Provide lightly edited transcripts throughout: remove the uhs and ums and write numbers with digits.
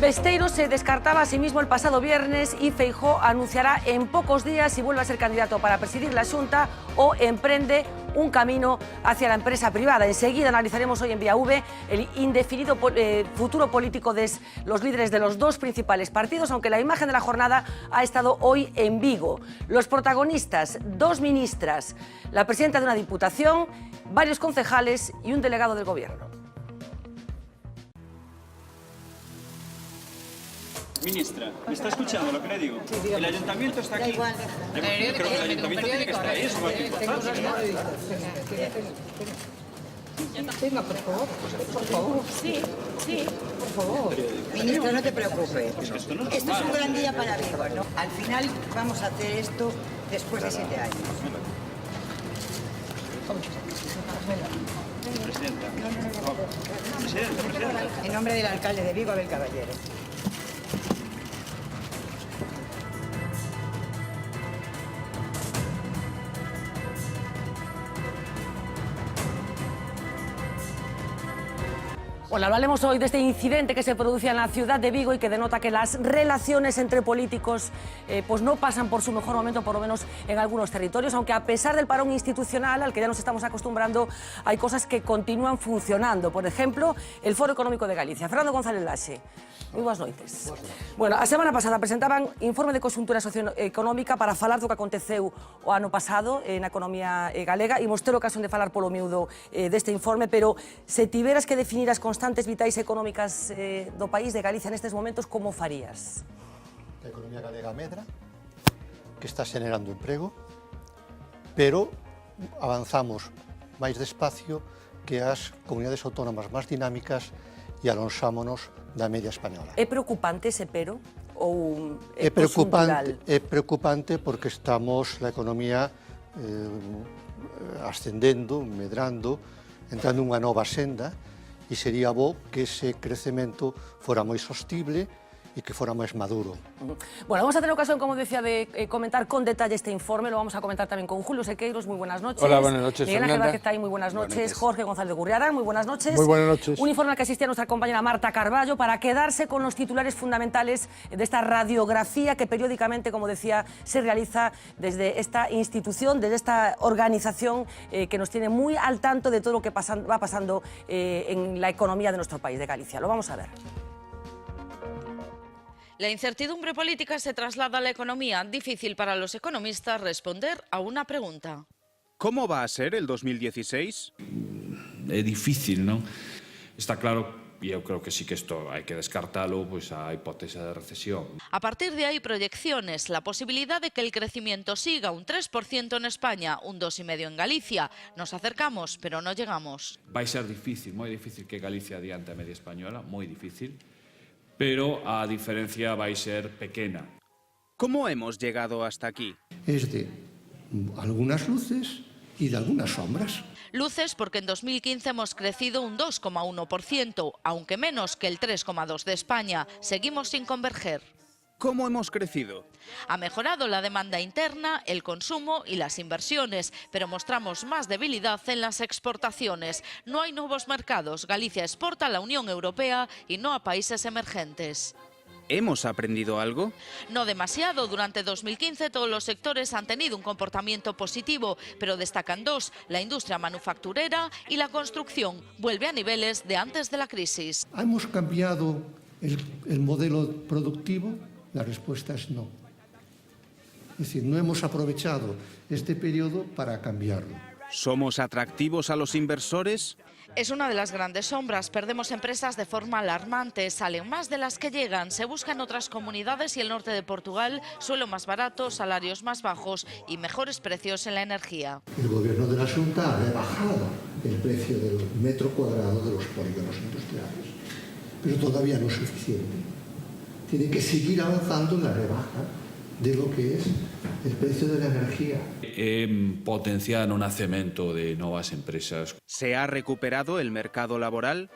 Besteiro se descartaba a sí mismo el pasado viernes y Feijóo anunciará en pocos días si vuelve a ser candidato para presidir la Xunta o emprende un camino hacia la empresa privada. Enseguida analizaremos hoy en Vía V el indefinido futuro político de los líderes de los dos principales partidos, aunque la imagen de la jornada ha estado hoy en Vigo. Los protagonistas, dos ministras, la presidenta de una diputación, varios concejales y un delegado del gobierno. Ministra, ¿me está escuchando lo que le digo? Sí, el ayuntamiento está aquí. Igual, Yo creo que el ayuntamiento tiene que estar ahí, es igual que importante. Venga, por favor, por favor. Sí, sí, por favor. Ministra, no te preocupes. Esto es un gran día para Vigo, ¿no? Al final vamos a hacer esto después de 7 años. Presidenta. Presidenta. En nombre del alcalde de Vigo, Abel Caballero. Bueno, hablaremos hoy de este incidente que se produce en la ciudad de Vigo y que denota que las relaciones entre políticos pues no pasan por su mejor momento, por lo menos en algunos territorios, aunque a pesar del parón institucional al que ya nos estamos acostumbrando, hay cosas que continúan funcionando. Por ejemplo, el Foro Económico de Galicia. Fernando González Laxe, moi boas noites. Bueno, a semana pasada presentaban informe de conxuntura socioeconómica para falar do que aconteceu o ano pasado na economía galega. Imos ter ocasión de falar polo miúdo deste informe, pero se tiveras que definir as constantes vitais económicas do país de Galicia nestes momentos, como farías? A economía galega medra, que está xenerando emprego, pero avanzamos máis despacio que as comunidades autónomas máis dinámicas e alonsámonos da media española. É preocupante ese pero? Ou é preocupante porque estamos na economía ascendendo, medrando, entrando nunha nova senda, e sería bo que ese crecemento fora moi sostible y que fuera más maduro. Bueno, vamos a tener ocasión, como decía, de comentar con detalle este informe. Lo vamos a comentar también con Julio Sequeiros. Muy buenas noches. Hola, buenas noches, Miguel Fernanda. Ángel Vázquez, muy buenas noches. Jorge González de Gurriarán, muy buenas noches. Muy buenas noches. Un informe al que asistía nuestra compañera Marta Carballo para quedarse con los titulares fundamentales de esta radiografía que periódicamente, como decía, se realiza desde esta institución, desde esta organización que nos tiene muy al tanto de todo lo que va pasando en la economía de nuestro país, de Galicia. Lo vamos a ver. La incertidumbre política se traslada a la economía. Difícil para los economistas responder a una pregunta. ¿Cómo va a ser el 2016? É difícil, non? Está claro, e eu creo que sí que isto hai que descartalo, pois a hipótese de recesión. A partir de ahí, proyecciones, la posibilidad de que el crecimiento siga un 3% en España, un 2,5% en Galicia. Nos acercamos, pero no llegamos. Vai ser difícil, moi difícil que Galicia adiante a media española, moi difícil, pero a diferencia vai ser pequena. ¿Cómo hemos llegado hasta aquí? Es de algunas luces y de algunas sombras. Luces porque en 2015 hemos crecido un 2,1%, aunque menos que el 3,2% de España. Seguimos sin converger. ¿Cómo hemos crecido? Ha mejorado la demanda interna, el consumo y las inversiones, pero mostramos más debilidad en las exportaciones. No hay nuevos mercados. Galicia exporta a la Unión Europea y no a países emergentes. ¿Hemos aprendido algo? No demasiado. Durante 2015 todos los sectores han tenido un comportamiento positivo, pero destacan dos: la industria manufacturera y la construcción. Vuelve a niveles de antes de la crisis. ¿Hemos cambiado el modelo productivo? La respuesta es no. Es decir, no hemos aprovechado este periodo para cambiarlo. ¿Somos atractivos a los inversores? Es una de las grandes sombras. Perdemos empresas de forma alarmante. Salen más de las que llegan. Se buscan otras comunidades y el norte de Portugal, suelo más barato, salarios más bajos y mejores precios en la energía. El gobierno de la Xunta ha rebajado el precio del metro cuadrado de los polígonos industriales, pero todavía no es suficiente. Tiene que seguir avanzando en la rebaja de lo que es el precio de la energía. Potenciar o nacemento de novas empresas. ¿Se ha recuperado el mercado laboral?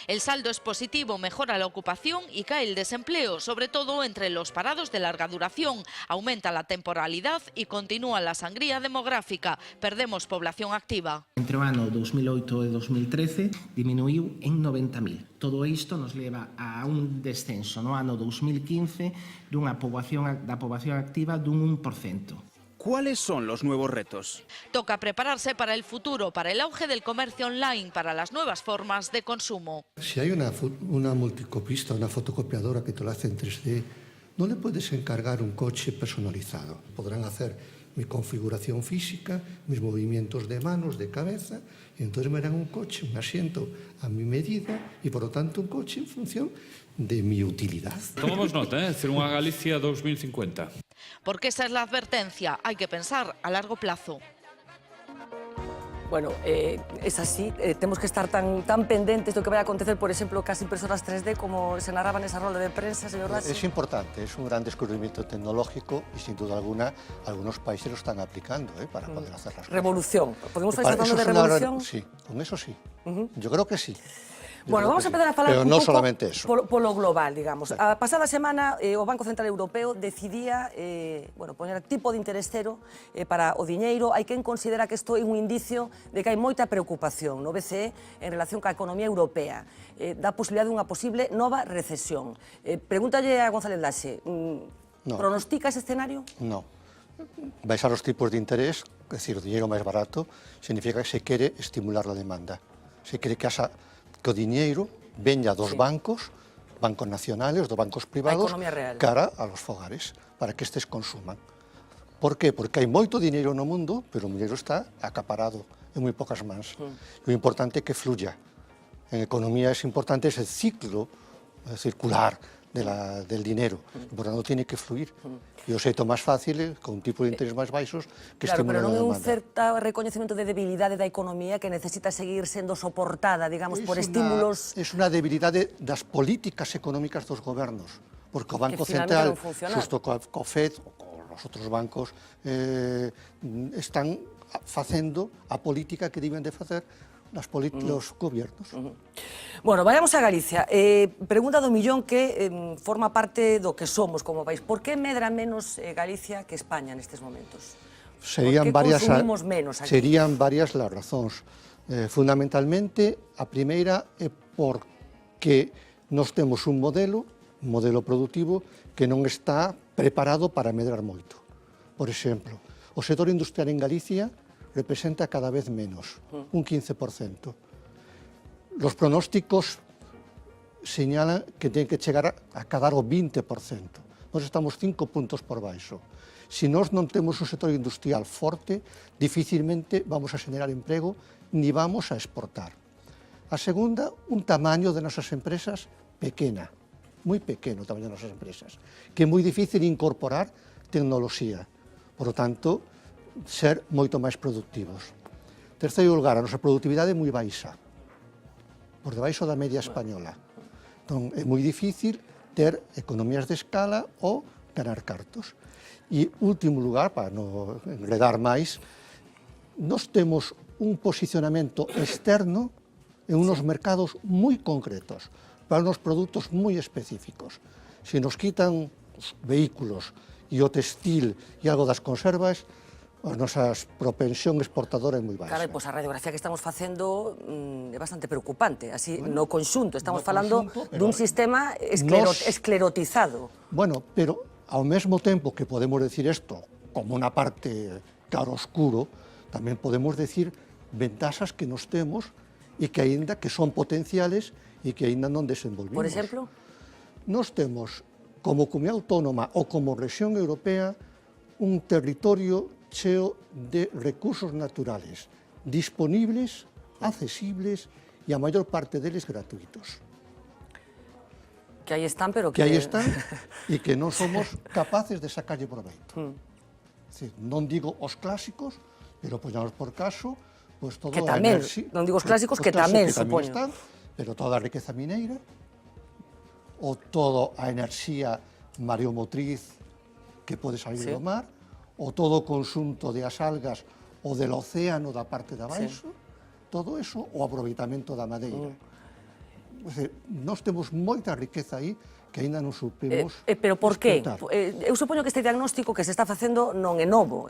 El saldo es positivo, mejora la ocupación y cae el desempleo, sobre todo entre los parados de larga duración. Aumenta la temporalidad y continúa la sangría demográfica. Perdemos población activa. Entre o ano 2008 e 2013 diminuiu en 90.000. Todo isto nos leva a un descenso no ano 2015 da poboación activa dun 1%. ¿Cuáles son los nuevos retos? Toca prepararse para el futuro, para el auge del comercio online, para las nuevas formas de consumo. Si hay una multicopista, una fotocopiadora que te lo hace en 3D, no le puedes encargar un coche personalizado. Podrán hacer mi configuración física, mis movimientos de manos, de cabeza, y entonces me harán un coche, un asiento a mi medida y por lo tanto un coche en función de mi utilidad. Tomamos nota, hacer unha Galicia 2050. Porque esa es la advertencia, hay que pensar a largo plazo. Bueno, es así, tenemos que estar tan pendientes de lo que vaya a acontecer, por ejemplo, cas impresoras 3D, como se narraba en esa rola de prensa, señor Rassi. Es importante, es un gran descubrimiento tecnológico y sin duda alguna algunos países lo están aplicando para poder hacer las cosas. Revolución, ¿podemos estar hablando de revolución? Sí, con eso sí, yo creo que sí. Bueno, vamos a empezar a falar pero un no pouco solamente eso. Polo global, digamos. A pasada semana o Banco Central Europeo decidía poñer tipo de interés cero para o diñeiro. Hai quen considera que isto é un indicio de que hai moita preocupación no BCE en relación ca economía europea. Dá posibilidade dunha posible nova recesión. Pregúntalle a González Laxe, pronostica ese escenario? No. Baixar os tipos de interés, é dicir, o diñeiro máis barato, significa que se quere estimular a demanda. Se quere que o diñeiro veña dos bancos nacionales, dos bancos privados, cara a los fogares, para que estes consuman. Por qué? Porque hai moito diñeiro no mundo, pero o diñeiro está acaparado en moi pocas mans. O importante é que fluya. En economía es importante ese ciclo circular del dinero, por tanto tiene que fluir. E o xeito máis fácil, con un tipo de interés máis baixos, que estimular a demanda. Claro, pero non é un certo reconhecemento de debilidade da economía que necesita seguir sendo soportada, digamos, por estímulos... É unha debilidade das políticas económicas dos gobernos, porque o Banco Central, xusto co FED, ou os outros bancos, están facendo a política que deben de facer los gobiernos. Bueno, vayamos a Galicia. Pregunta do millón que forma parte do que somos como país. Por que medra menos Galicia que España nestes momentos? Serían varias las razóns. Fundamentalmente, a primeira é porque nós temos un modelo productivo que non está preparado para medrar moito. Por exemplo, o sector industrial en Galicia representa cada vez menos, un 15%. Los pronósticos señalan que ten que chegar a cadar o 20%. Nós estamos 5 puntos por baixo. Se nós non temos un sector industrial forte, dificilmente vamos a xenerar emprego ni vamos a exportar. A segunda, un tamaño de nosas empresas pequena, moi pequeno o tamaño de nosas empresas, que é moi difícil incorporar tecnoloxía. Por lo tanto, ser moito máis productivos. Terceiro lugar, a nosa productividade é moi baixa, por debaixo da media española. Entón, é moi difícil ter economías de escala ou ganar cartos. E, último lugar, para non enredar máis, nós temos un posicionamento externo en unos mercados moi concretos, para unos produtos moi específicos. Se nos quitan os vehículos e o textil e algo das conservas, a nosa propensión exportadora é moi baixa. Claro, pois a radiografía que estamos facendo é bastante preocupante, así no conxunto. Estamos falando dun sistema esclerotizado. Bueno, pero ao mesmo tempo que podemos decir isto como unha parte claroscuro, tamén podemos decir ventaxas que nos temos e que aínda que son potenciales e que aínda non desenvolvimos. Por exemplo? Nós temos, como comunidade autónoma ou como rexión europea, un territorio cheo de recursos naturales, disponibles, accesibles e a maior parte deles gratuitos. Que aí están, pero que... Que aí están e que non somos capaces de sacarlle proveito. Non digo os clásicos, pero poñamos por caso, pues todo que tamén, non digo os clásicos, que tamén, supoño. Están, pero toda a riqueza mineira, ou toda a enerxía mareomotriz que pode salir Sí. do mar, o todo o conxunto das algas o del océano da parte de abaixo, todo eso, o aproveitamento da madeira. Nós temos moita riqueza aí que aínda non supimos Pero por qué? explotar. Eu supoño que este diagnóstico que se está facendo non é novo.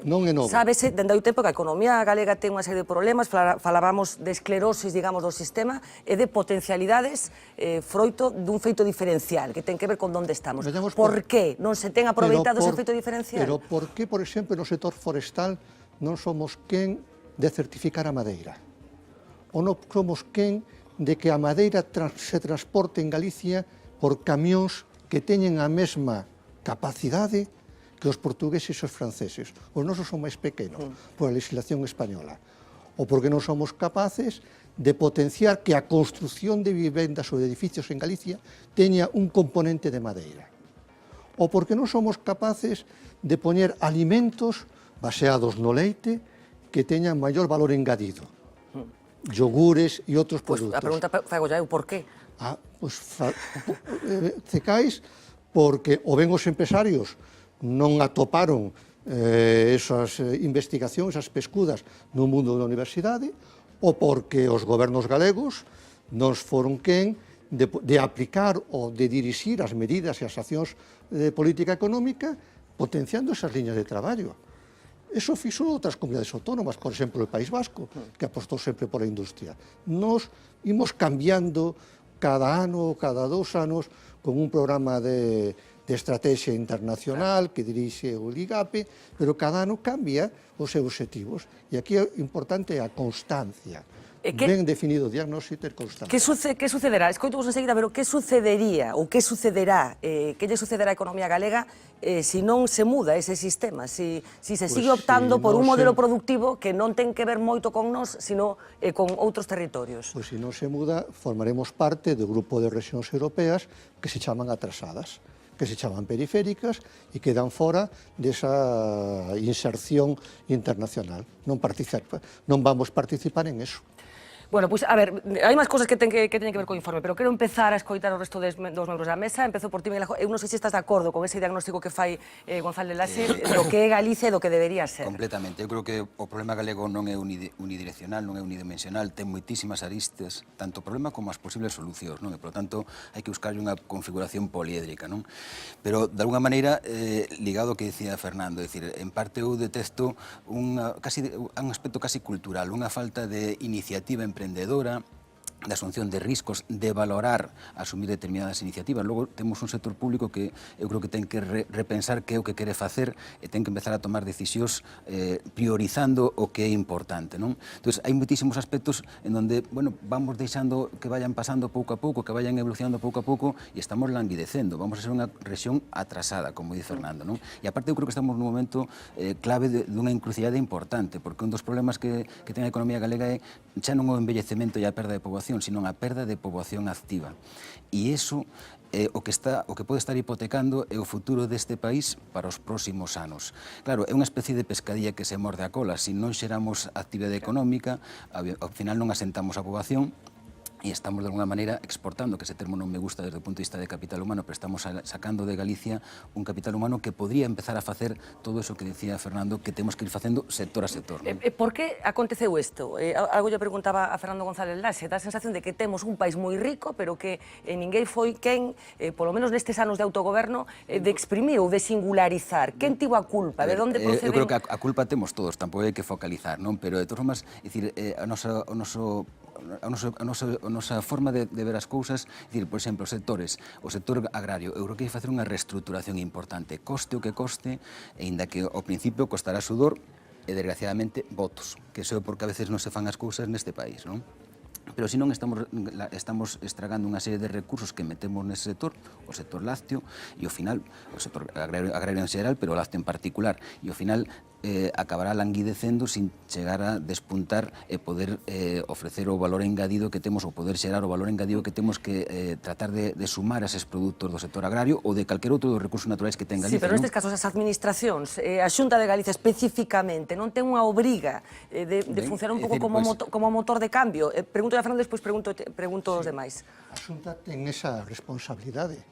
Non é novo. Sábese, dende hai tempo que a economía galega ten unha serie de problemas, falábamos de esclerosis, digamos, do sistema, e de potencialidades froito dun feito diferencial, que ten que ver con onde estamos. Veñamos Por qué non se ten aproveitado ese feito diferencial? Pero por que, por exemplo, no sector forestal non somos quen de certificar a madeira? Ou non somos quen de que a madeira se transporte en Galicia por camións que teñen a mesma capacidade que os portugueses e os franceses. Os nosos son máis pequenos, por a legislación española. Ou porque non somos capaces de potenciar que a construción de vivendas ou de edificios en Galicia teña un componente de madeira. Ou porque non somos capaces de poñer alimentos baseados no leite que teñan maior valor engadido. Yogures e outros produtos. A pregunta fago eu, por qué? Cecais porque o ben os empresarios non atoparon esas investigacións, esas pescudas no mundo da universidade, ou porque os gobernos galegos non foron quen de aplicar ou de dirixir as medidas e as accións de política económica potenciando esas liñas de traballo. Eso fixo outras comunidades autónomas, por exemplo, o País Vasco, que apostou sempre por a industria. Nos imos cambiando cada ano, cada 2 anos, con un programa de estrategia internacional que dirixe o LIGAPE, pero cada ano cambia os seus objetivos. E aquí é importante a constancia. Ben definido o diagnóstico e constancia. Que sucederá? Escoitamos enseguida, pero que sucedería ou que sucederá, que lle sucederá á economía galega se non se muda ese sistema, se se sigue optando por un modelo productivo que non ten que ver moito con nós, sino con outros territorios? Pois se non se muda, formaremos parte do grupo de rexións europeas que se chaman atrasadas, que se chaman periféricas e quedan fora desa inserción internacional. Non vamos participar en eso. Bueno, pois, a ver, hai máis cousas que teñen que ver co informe, pero quero empezar a escoitar o resto dos membros da mesa. Empezo por ti, Miguel Ángel. Eu non sei se estás de acordo con ese diagnóstico que fai González Laxe do que é Galicia e do que debería ser. Completamente. Eu creo que o problema galego non é unidireccional, non é unidimensional, ten moitísimas aristas, tanto o problema como as posibles solucións, non? E, por lo tanto, hai que buscar unha configuración poliédrica, non? Pero, de alguna maneira, ligado ao que dicía Fernando, é dicir, en parte eu detesto un aspecto casi cultural, unha falta de iniciativa emprendedora, de asunción de riscos, de valorar asumir determinadas iniciativas. Logo, temos un sector público que eu creo que ten que repensar que é o que quere facer e ten que empezar a tomar decisións priorizando o que é importante, non? Entón, hai moitísimos aspectos en donde, bueno, vamos deixando que vayan pasando pouco a pouco, que vayan evolucionando pouco a pouco e estamos languidecendo. Vamos a ser unha rexión atrasada, como dice Fernando, non? E aparte, eu creo que estamos nun momento clave dunha encrucijada importante, porque un dos problemas que ten a economía galega é xa non o envellecemento e a perda de poboación, sino a perda de poboación activa. E iso o que pode estar hipotecando é o futuro deste país para os próximos anos. Claro, é unha especie de pescadilla que se morde a cola. Se non xeramos actividade económica, ao final non asentamos a poboación, e estamos de alguna maneira exportando, que ese termo non me gusta desde o punto de vista de capital humano, pero estamos sacando de Galicia un capital humano que podría empezar a facer todo eso que dicía Fernando, que temos que ir facendo sector a sector. Por que aconteceu isto? Algo lle preguntaba a Fernando González Laxe, dá a sensación de que temos un país moi rico, pero que ninguén foi quen, polo menos nestes anos de autogoberno, de exprimir ou de singularizar. Quen tivo a culpa? De onde proceden? Eu creo que a culpa temos todos, tampouco hai que focalizar, non? Pero de todas formas, é dicir, a nosa forma de ver as cousas, dicir, por exemplo, o sector agrario, eu creo que hai que facer unha reestruturación importante, coste o que coste, e inda que ao principio costará sudor e, desgraciadamente, votos, que iso é porque a veces non se fan as cousas neste país, non? Pero senón estamos estragando unha serie de recursos que metemos nese sector, o sector lácteo, e ao final, o sector agrario en xeral, pero o lácteo en particular, e ao final acabará languidecendo sin chegar a despuntar e poder ofrecer o valor engadido que temos, ou poder xerar o valor engadido que temos que tratar de sumar a eses produtos do sector agrario ou de calquer outro dos recursos naturais que ten Galicia. Sí, pero nestes casos as administracións, a Xunta de Galicia especificamente, non ten unha obriga de funcionar un pouco como motor de cambio. Pregunto a Fernando, despois pregunto aos demais. A Xunta ten esa responsabilidade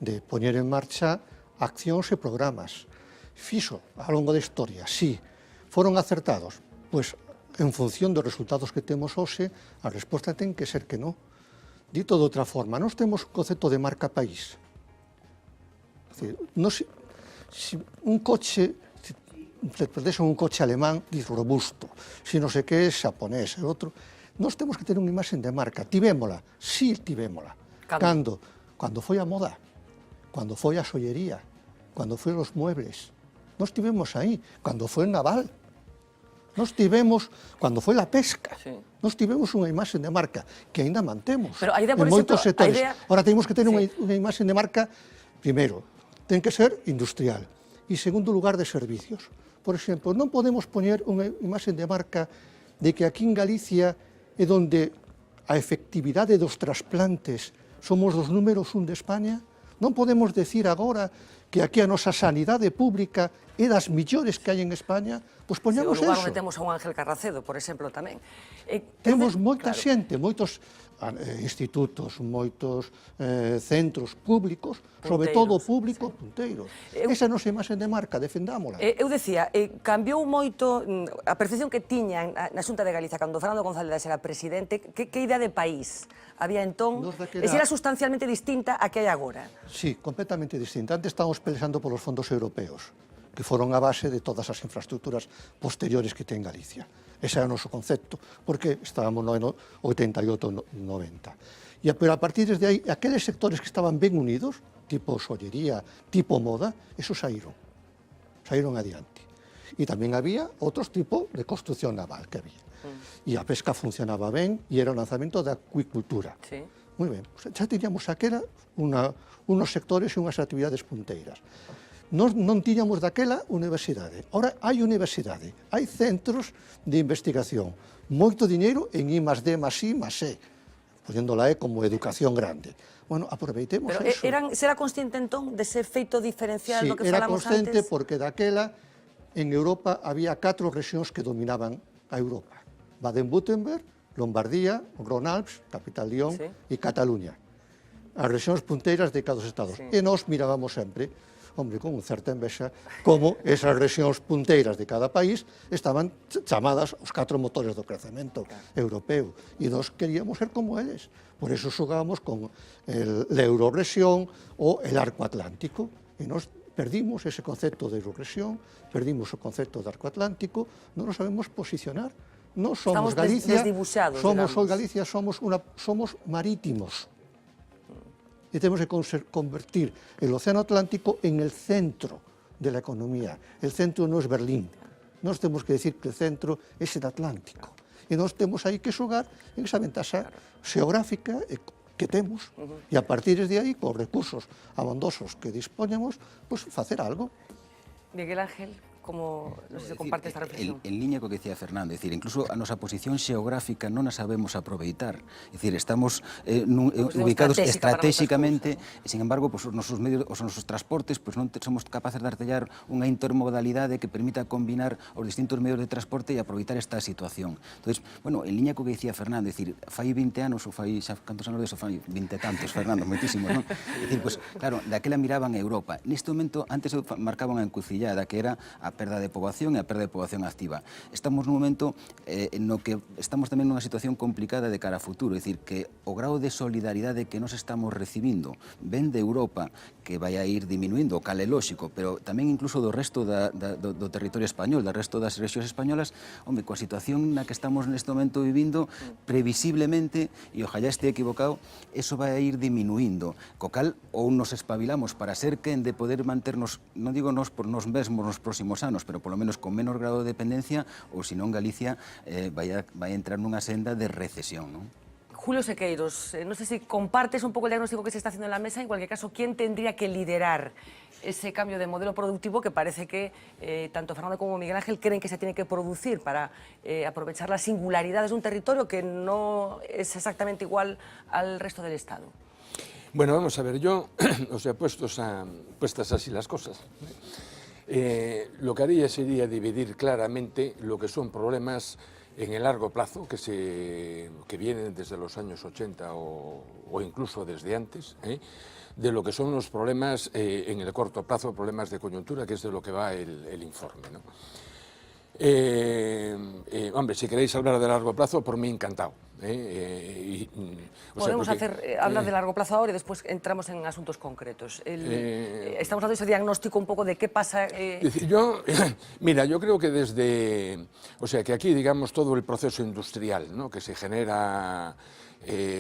de poñer en marcha accións e programas. Fixo ao longo da historia, sí. Foron acertados? Pois, en función dos resultados que temos hoxe, a resposta ten que ser que non. Dito de outra forma, nós temos un concepto de marca país. Si un coche, te perdes un coche alemán, diz robusto, si non sei que é xaponés, e outro, nós temos que ter unha imaxe de marca. Tivémola, sí tivémola. Cando foi a moda, cando foi a xollería, cando foi os muebles, nós tivemos aí, cando foi o naval, nós tivemos, cando foi a pesca, nós tivemos unha imaxe de marca que ainda mantemos en moitos sectores. Ahora temos que ter unha imaxe de marca, primeiro, ten que ser industrial, e segundo lugar de servicios. Por exemplo, non podemos poñer unha imaxe de marca de que aquí en Galicia é onde a efectividade dos trasplantes somos os números 1 de España. Non podemos decir agora que aquí a nosa sanidade pública é das millores que hai en España, pois poñamos eso. O lugar onde temos a un Ángel Carracedo, por exemplo, tamén. Temos moita xente, moitos institutos, moitos centros públicos, sobre todo público, punteiros. Esa nosa imaxe de marca, defendámola. Eu decía, cambiou moito a percepción que tiña na Xunta de Galicia cando Fernando González era presidente, que idea de país había entón, e se era sustancialmente distinta a que hai agora? Sí, completamente distinta. Antes estábamos pelexando polos fondos europeos, que foron a base de todas as infraestructuras posteriores que ten Galicia. Ese era o noso concepto, porque estábamos no ano 88-90. Pero a partir de aí, aqueles sectores que estaban ben unidos, tipo xollería, tipo moda, esos saíron adiante. E tamén había outros tipos de construcción naval que había. E a pesca funcionaba ben, e era o lanzamento da acuicultura. Moi ben, xa tiñamos aquela unos sectores e unhas actividades punteiras. Non tiñamos daquela universidade. Ora hai universidade, hai centros de investigación, moito diñeiro en I+D+I+E, poñéndola como educación grande. Bueno, aproveitemos eso. Pero será consciente entón dese feito diferencial do que falamos antes? Sí, era consciente porque daquela en Europa había 4 rexións que dominaban a Europa. Baden-Württemberg, Lombardía, Rhône-Alpes, capital Lyon, e Cataluña. As rexións punteiras de cada dos estados. E nós mirábamos sempre, con certa envexa, como esas rexións punteiras de cada país estaban chamadas os 4 motores do crecemento europeo. E nós queríamos ser como eles. Por eso xogábamos con a Eurorrexión ou el Arco Atlántico. E nós perdimos ese concepto de Eurorrexión, perdimos o concepto de Arco Atlántico, non nos sabemos posicionar. Non somos Galicia, somos Galicia, somos marítimos. Y tenemos que convertir el océano Atlántico en el centro de la economía. El centro no es Berlín. Nos tenemos que decir que el centro es el Atlántico. Y nos tenemos aí que xogar en esa ventaxa xeográfica que temos. E a partir de aí, con recursos abondosos que dispoñamos, pues facer algo. Miguel Ángel, como non sei se comparte esta reflexión. En liña co que decía Fernando, é dicir, incluso a nosa posición xeográfica non a sabemos aproveitar. É dicir, estamos ubicados estratégicamente, e, sin embargo, pues, os nosos medios, os nosos transportes, pues, non somos capaces de artellar unha intermodalidade que permita combinar os distintos medios de transporte e aproveitar esta situación. Entonces, bueno, en liña co que decía Fernando, é dicir, fai 20 anos, ou fai, xa cantos anos deso, fai 20 e tantos, Fernando, moitísimos, non? É dicir, pues, claro, daquela miraban a Europa. Neste momento, antes marcaban a encrucillada, que era a perda de poboación e a perda de poboación activa. Estamos nun momento no que estamos tamén nunha situación complicada de cara a futuro, é dicir, que o grau de solidaridade que nos estamos recibindo ven de Europa, que vai a ir diminuindo, o cal é lóxico, pero tamén incluso do resto do territorio español, do resto das rexións españolas, home, coa situación na que estamos neste momento vivindo, previsiblemente, e ojalá este equivocado, eso vai a ir diminuindo, co cal ou nos espabilamos para ser quen de poder manternos, non digo nos por nos mesmos nos próximos anos, pero polo menos con menor grado de dependencia, ou senón Galicia vai a entrar nunha senda de recesión, non? Julio Sequeiros, non sei se compartes un pouco el diagnóstico que se está haciendo en la mesa, en cualquier caso, ¿quién tendría que liderar ese cambio de modelo productivo que parece que tanto Fernando como Miguel Ángel creen que se tiene que producir para aprovechar las singularidades de un territorio que no es exactamente igual al resto del Estado? Bueno, vamos a ver, yo, o sea, puestas así las cosas, lo que haría sería dividir claramente lo que son problemas en el largo plazo, que vienen desde los años 80 o incluso desde antes, de lo que son los problemas en el corto plazo, problemas de coyuntura, que es de lo que va el informe, ¿no? Hombre, si queréis hablar de largo plazo, por mí encantado. Podemos hablar de largo plazo ahora y después entramos en asuntos concretos. Estamos dando ese diagnóstico un poco de qué pasa. Mira, yo creo que que aquí, digamos, todo el proceso industrial, ¿no?, que se genera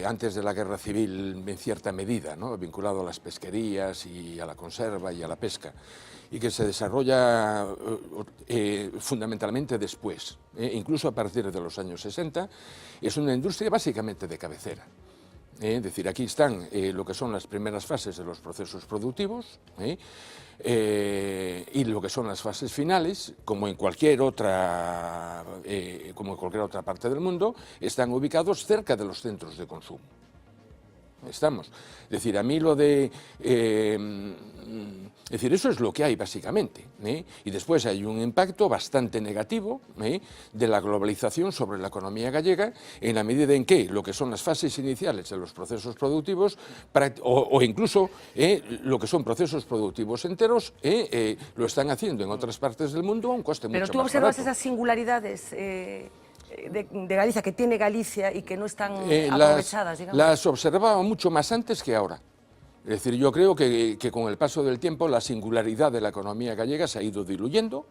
antes de la guerra civil en cierta medida, ¿no?, vinculado a las pesquerías y a la conserva y a la pesca, y que se desarrolla fundamentalmente después, incluso a partir de los años 60, es una industria básicamente de cabecera. Es decir, aquí están lo que son las primeras fases de los procesos productivos y lo que son las fases finales, como en cualquier otra parte del mundo, están ubicados cerca de los centros de consumo. Estamos. Es decir, a mí eso es lo que hay básicamente, y después hay un impacto bastante negativo de la globalización sobre la economía gallega, en la medida en que lo que son las fases iniciales de los procesos productivos, o incluso lo que son procesos productivos enteros, lo están haciendo en otras partes del mundo a un coste mucho más barato. Pero tú observas esas singularidades de Galicia, que tiene Galicia y que no están aprovechadas, digamos. Las observaba mucho más antes que ahora. Es decir, yo creo que con el paso del tiempo la singularidad de la economía gallega se ha ido diluyendo,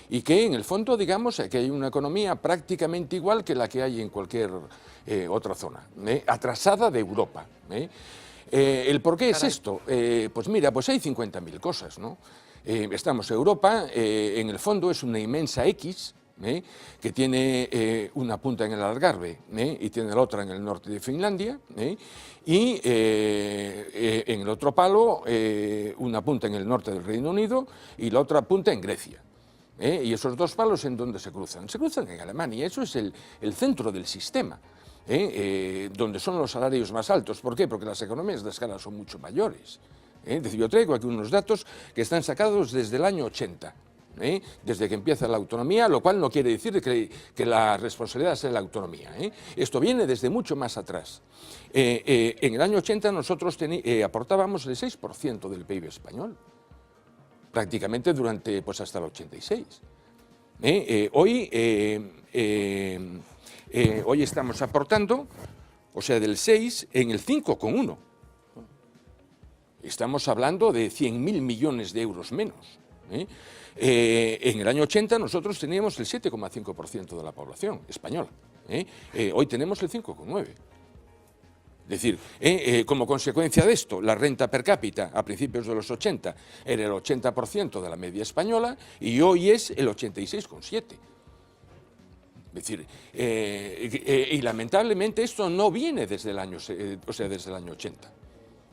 y que en el fondo, digamos, que hay una economía prácticamente igual que la que hay en cualquier otra zona, atrasada de Europa. ¿El por qué es esto? Pues mira, pues hay 50.000 cosas, ¿no? Estamos en Europa, en el fondo es una inmensa X, que tiene una punta en el Algarve y tiene la otra en el norte de Finlandia, y en el otro palo una punta en el norte del Reino Unido y la otra punta en Grecia. Y esos dos palos, ¿en dónde se cruzan? Se cruzan en Alemania. Eso es el centro del sistema, donde son los salarios más altos. ¿Por qué? Porque las economías de escala son mucho mayores. Es decir, yo traigo aquí unos datos que están sacados desde el año 80. Desde que empieza la autonomía, lo cual no quiere decir que la responsabilidad sea la autonomía. Esto viene desde mucho más atrás. En el año 80 nosotros aportábamos el 6% del PIB español, prácticamente durante, pues hasta el 86. Hoy estamos aportando, o sea, del 6 en el 5,1. Estamos hablando de 100.000 millones de euros menos. En el año 80 nosotros teníamos el 7,5% de la población española. Hoy tenemos el 5,9%. Es decir, como consecuencia de esto, la renta per cápita a principios de los 80 era el 80% de la media española y hoy es el 86,7%. Es decir, y lamentablemente esto no viene desde el año, desde el año 80.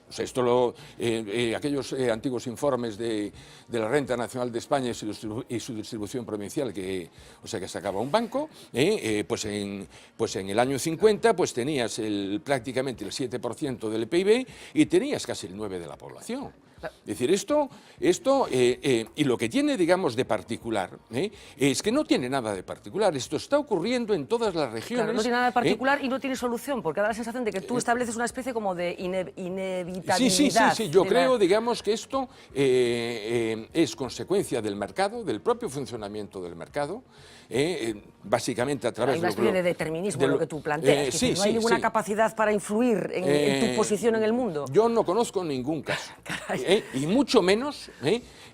O sea, aquellos antiguos informes de la Renta Nacional de España y su distribución provincial que sacaba un banco, pues en el año 50 pues tenías prácticamente el 7% del PIB y tenías casi el 9% de la población. Es decir, esto y lo que tiene, digamos, de particular, es que no tiene nada de particular. Esto está ocurriendo en todas las regiones. Claro, no tiene nada de particular y no tiene solución, porque da la sensación de que tú estableces una especie como de inevitabilidad. Sí. Yo creo, digamos, que esto es consecuencia del mercado, del propio funcionamiento del mercado, básicamente a través de... Hay una especie de determinismo lo que tú planteas, que no hay ninguna capacidad para influir en tu posición en el mundo. Yo no conozco ningún caso. Y mucho menos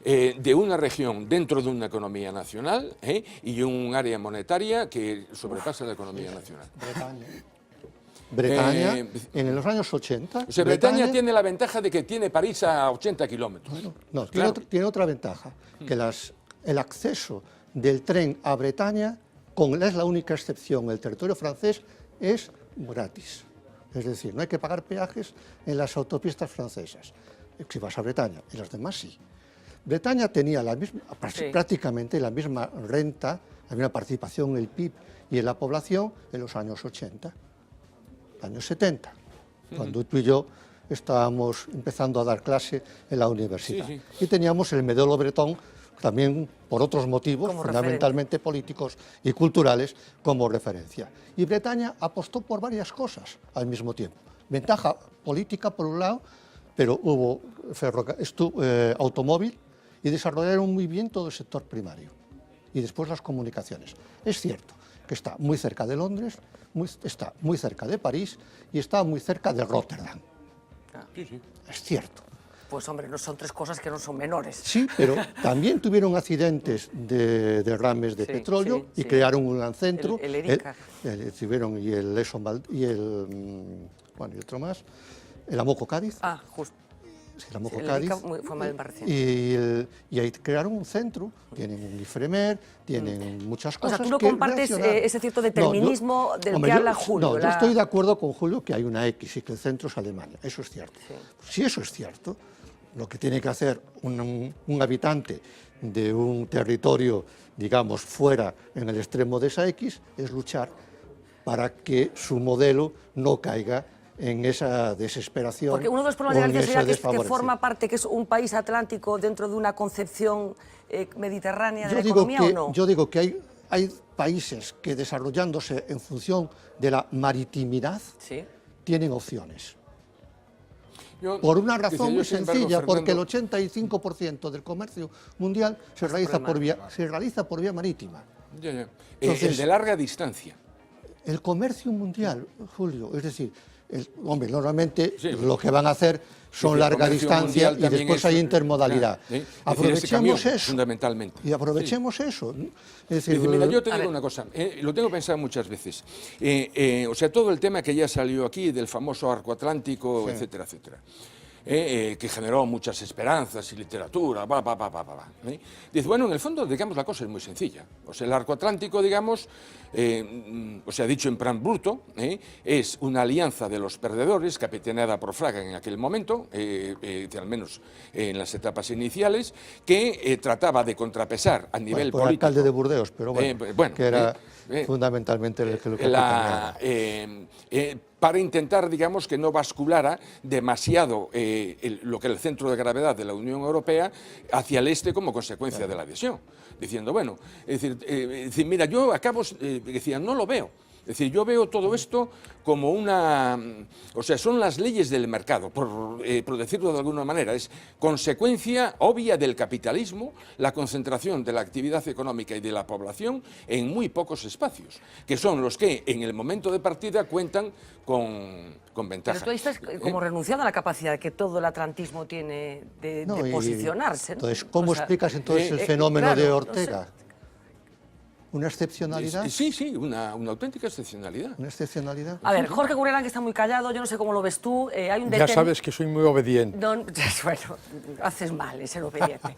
de una región dentro de una economía nacional y un área monetaria que sobrepasa la economía nacional. Bretaña, en los años 80... O sea, Bretaña tiene la ventaja de que tiene París a 80 kilómetros. Bueno, no, claro. tiene otra ventaja, que el acceso del tren a Bretaña, es la única excepción, el territorio francés, es gratis. Es decir, no hay que pagar peajes en las autopistas francesas. Si vas a Bretaña, y los demás sí. Bretaña tenía prácticamente la misma renta, la misma participación en el PIB y en la población en los años 80, años 70, cuando tú y yo estábamos empezando a dar clase en la universidad. Y teníamos el modelo bretón, también por otros motivos, fundamentalmente políticos y culturales, como referencia. Y Bretaña apostó por varias cosas al mismo tiempo. Ventaja política, por un lado, pero hubo automóvil y desarrollaron muy bien todo el sector primario y después las comunicaciones. Es cierto que está muy cerca de Londres, está muy cerca de París y está muy cerca de Rotterdam. Es cierto. Pues hombre, no son tres cosas que no son menores. Sí, pero también tuvieron accidentes de derrames de petróleo y crearon un gran centro. El Erika. Y el ExxonMobil y bueno, y otro más, el Amoco Cádiz. Ah, justo. Sí, el Amoco el Cádiz. Erika fue más reciente. Y ahí crearon un centro, tienen un IFREMER, tienen muchas cosas. O sea, tú no que compartes reaccionaron. ese cierto determinismo del que habla Julio. No, yo estoy de acuerdo con Julio que hay una X y que el centro es Alemania, eso es cierto. Si eso es cierto, lo que tiene que hacer un habitante de un territorio, digamos, fuera en el extremo de esa X, es luchar para que su modelo no caiga en esa desesperación. Porque uno de los problemas de Galicia sería que forma parte, que es un país atlántico dentro de una concepción mediterránea de la economía, ¿o no? Yo digo que hay países que desarrollándose en función de la maritimidad tienen opciones. Por una razón muy sencilla, porque el 85% del comercio mundial se realiza por vía marítima. Entonces, el de larga distancia. El comercio mundial, Julio, es decir, hombre, normalmente lo que van a hacer son larga distancia y después hay intermodalidad. Aprovechemos eso. Fundamentalmente. Y aprovechemos eso. Es decir, mira, yo te digo una cosa, lo tengo pensado muchas veces. O sea, todo el tema que ya salió aquí del famoso arco atlántico, etcétera, etcétera. Que generó muchas esperanzas y literatura, Dice, bueno, en el fondo, digamos, la cosa es muy sencilla. O sea, el arco atlántico, digamos, o sea, dicho en plan bruto, es una alianza de los perdedores, capitaneada por Fraga en aquel momento, al menos en las etapas iniciales, que trataba de contrapesar a nivel por político. Alcalde de Burdeos, pero bueno, que era fundamentalmente el que lo capitaneaba. Para intentar, digamos, que no basculara demasiado lo que es el centro de gravedad de la Unión Europea hacia el este como consecuencia de la adhesión. Diciendo, bueno, es decir, mira, yo acabo, decía, no lo veo. Es decir, yo veo todo esto como o sea, son las leyes del mercado, por decirlo de alguna manera. Es consecuencia obvia del capitalismo, la concentración de la actividad económica y de la población en muy pocos espacios, que son los que en el momento de partida cuentan con ventaja. Pero tú ahí estás como renunciando a la capacidad que todo el atlantismo tiene de posicionarse, ¿no? Entonces, ¿cómo explicas entonces el fenómeno de Ortega? No sé. ¿Una excepcionalidad? Sí, una auténtica excepcionalidad. ¿Una excepcionalidad? A ver, Jorge Gurelán, que está muy callado, yo no sé cómo lo ves tú. Hay un ya sabes que soy muy obediente. No, bueno, haces mal en ser obediente.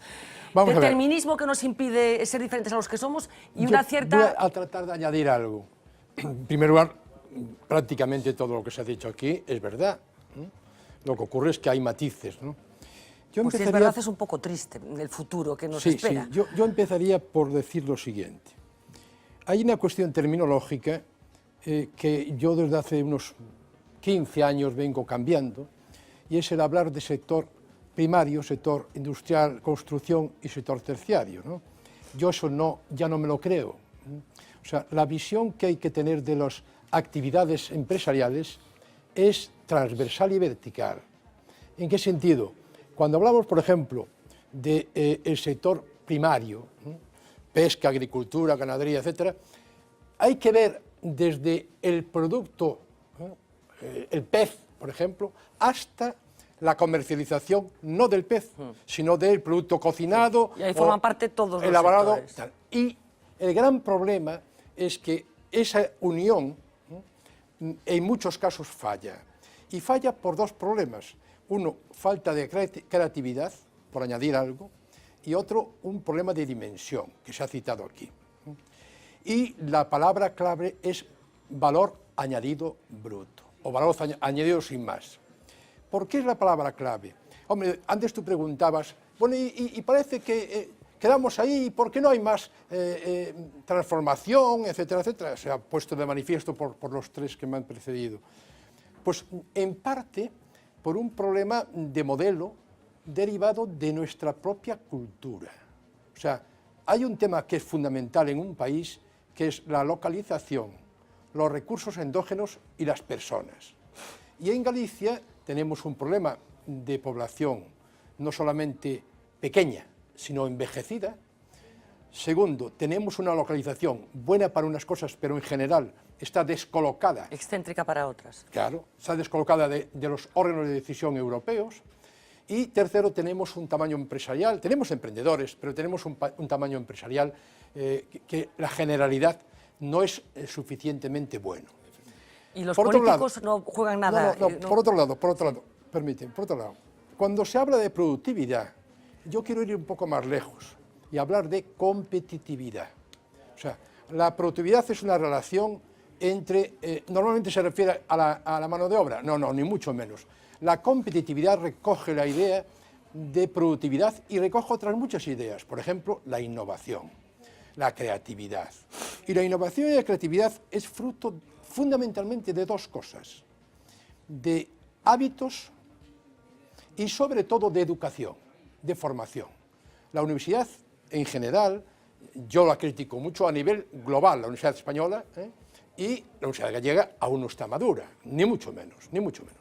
Vamos determinismo que nos impide ser diferentes a los que somos y una cierta... Voy a tratar de añadir algo. En primer lugar, prácticamente todo lo que se ha dicho aquí es verdad. Lo que ocurre es que hay matices, ¿no? Pues si es verdad, es un poco triste el futuro que nos espera. Sí, yo empezaría por decir lo siguiente. Hay una cuestión terminológica que yo desde hace unos 15 años vengo cambiando, y es el hablar de sector primario, sector industrial, construcción y sector terciario, ¿no? Yo eso ya no me lo creo. O sea, la visión que hay que tener de las actividades empresariales es transversal y vertical. ¿En qué sentido? Cuando hablamos, por ejemplo, del sector primario, pesca, agricultura, ganadería, etcétera, hay que ver desde el producto, el pez, por ejemplo, hasta la comercialización, no del pez, sino del producto cocinado. Y ahí forman parte todos los elaborado, sectores. Y el gran problema es que esa unión en muchos casos falla. Y falla por dos problemas. Uno, falta de creatividad, por añadir algo, y otro, un problema de dimensión, que se ha citado aquí. Y la palabra clave es valor añadido bruto, o valor añadido sin más. ¿Por qué es la palabra clave? Hombre, antes tú preguntabas, bueno, y parece que quedamos ahí, ¿por qué no hay más transformación, etcétera, etcétera? Se ha puesto de manifiesto por los tres que me han precedido. Pues, en parte, por un problema de modelo derivado de nuestra propia cultura. O sea, hay un tema que es fundamental en un país, que es la localización, los recursos endógenos y las personas. Y en Galicia tenemos un problema de población no solamente pequeña, sino envejecida. Segundo, tenemos una localización buena para unas cosas, pero en general está descolocada. Excéntrica para otras. Claro, está descolocada de los órganos de decisión europeos. Y tercero, tenemos un tamaño empresarial, tenemos emprendedores, pero tenemos un tamaño empresarial que la generalidad no es suficientemente bueno. Y los por políticos otro lado, no juegan nada. por otro lado, permíteme, por otro lado, cuando se habla de productividad, yo quiero ir un poco más lejos y hablar de competitividad. O sea, la productividad es una relación entre, normalmente se refiere a la mano de obra, no, ni mucho menos. La competitividad recoge la idea de productividad y recoge otras muchas ideas, por ejemplo, la innovación, la creatividad. Y la innovación y la creatividad es fruto fundamentalmente de dos cosas, de hábitos y sobre todo de educación, de formación. La universidad en general, yo la critico mucho a nivel global, la Universidad Española, y la Universidad Gallega aún no está madura, ni mucho menos, ni mucho menos.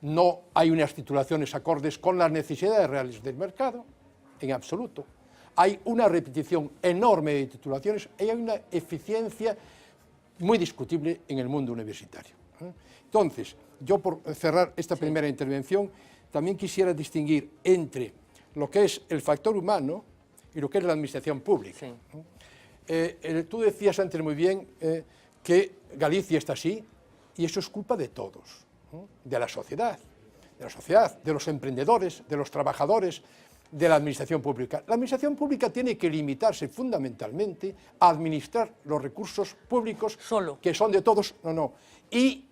No hay unas titulaciones acordes con las necesidades reales del mercado, en absoluto. Hay una repetición enorme de titulaciones y hay una eficiencia muy discutible en el mundo universitario. Entonces, yo por cerrar esta primera intervención, también quisiera distinguir entre lo que es el factor humano y lo que es la administración pública. Tú decías antes muy bien que Galicia está así, y eso es culpa de todos, de la sociedad, de los emprendedores, de los trabajadores, de la administración pública. La administración pública tiene que limitarse fundamentalmente a administrar los recursos públicos que son de todos, y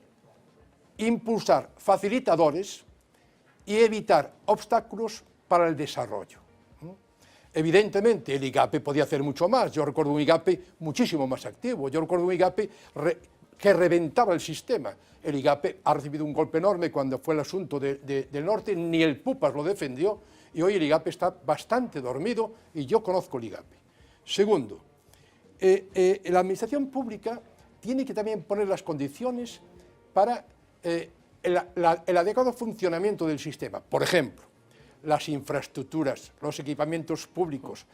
impulsar facilitadores y evitar obstáculos para el desarrollo. Evidentemente, el IGAPE podía hacer mucho más. Yo recuerdo un IGAPE muchísimo más activo. Yo recuerdo un IGAPE que reventaba el sistema. El IGAPE ha recibido un golpe enorme cuando fue el asunto del norte, ni el PUPAS lo defendió, y hoy el IGAPE está bastante dormido, y yo conozco el IGAPE. Segundo, la administración pública tiene que también poner las condiciones para el adecuado funcionamiento del sistema. Por ejemplo, las infraestructuras, los equipamientos públicos.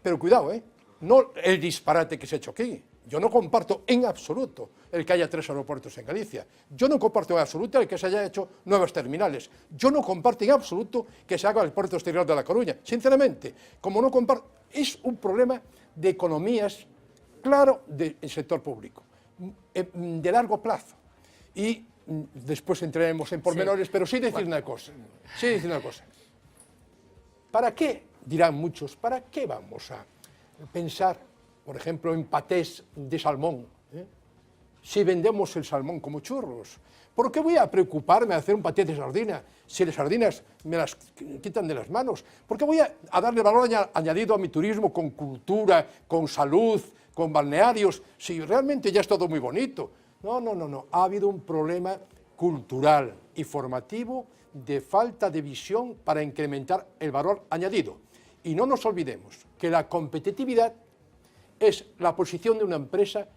Pero cuidado, no el disparate que se ha hecho aquí. Yo no comparto en absoluto el que haya 3 aeropuertos en Galicia. Yo no comparto en absoluto el que se haya hecho nuevas terminales. Yo no comparto en absoluto que se haga el puerto exterior de La Coruña. Sinceramente, como no comparto, es un problema de economías, claro, del sector público, de largo plazo. Y después entraremos en pormenores, pero sí decir una cosa. ¿Para qué, dirán muchos, para qué vamos a pensar, por ejemplo, en patés de salmón, si vendemos el salmón como churros? ¿Por qué voy a preocuparme de hacer un paté de sardina si las sardinas me las quitan de las manos? ¿Por qué voy a darle valor añadido a mi turismo con cultura, con salud, con balnearios, si realmente ya es todo muy bonito? No. Ha habido un problema cultural y formativo de falta de visión para incrementar el valor añadido. Y no nos olvidemos que la competitividad es la posición de una empresa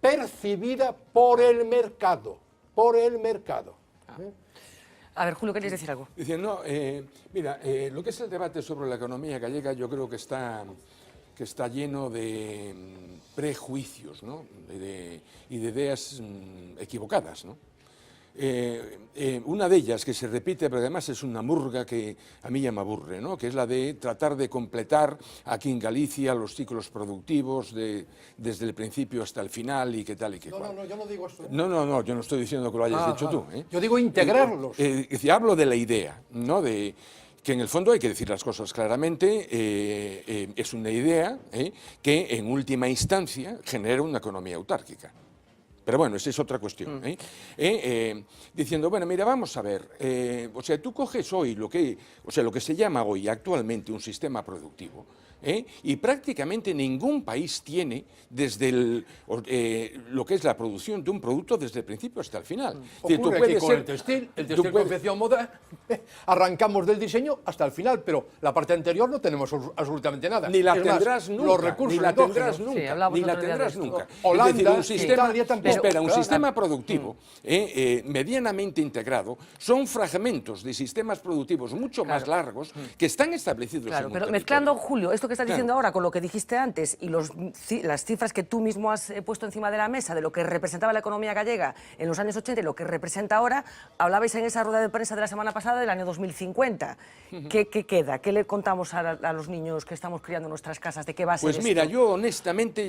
percibida por el mercado. A ver, Julio, ¿queréis decir algo? Diciendo, mira, lo que es el debate sobre la economía gallega, yo creo que está lleno de prejuicios, ¿no? y de ideas equivocadas, ¿no? Una de ellas que se repite, pero además es una murga que a mí ya me aburre, ¿no? Que es la de tratar de completar aquí en Galicia los ciclos productivos desde el principio hasta el final y qué tal y qué cual. No, yo no digo eso. No, yo no estoy diciendo que lo hayas dicho tú. Yo digo integrarlos. Hablo de la idea, ¿no? Que en el fondo hay que decir las cosas claramente, es una idea que en última instancia genera una economía autárquica. Pero bueno, esa es otra cuestión. Diciendo, bueno, mira, vamos a ver, o sea, tú coges hoy lo que se llama hoy actualmente un sistema productivo, y prácticamente ningún país tiene desde lo que es la producción de un producto desde el principio hasta el final. Ocurre aquí con el textil confección, moda, arrancamos del diseño hasta el final, pero la parte anterior no tenemos absolutamente nada. Ni la Es tendrás más, nunca, los recursos ni la tendrás endógenos. nunca, ni la tendrás nunca. Holanda, Es decir, un sistema, Italia tampoco. un sistema productivo medianamente integrado son fragmentos de sistemas productivos mucho más largos que están establecidos en un pero territorio. mezclando, Julio, esto que estás diciendo ahora con lo que dijiste antes y las cifras que tú mismo has puesto encima de la mesa de lo que representaba la economía gallega en los años 80 y lo que representa ahora, hablabais en esa rueda de prensa de la semana pasada del año 2050. ¿Qué queda? ¿Qué le contamos a los niños que estamos criando en nuestras casas? ¿De qué va a ser Pues esto? mira, yo honestamente,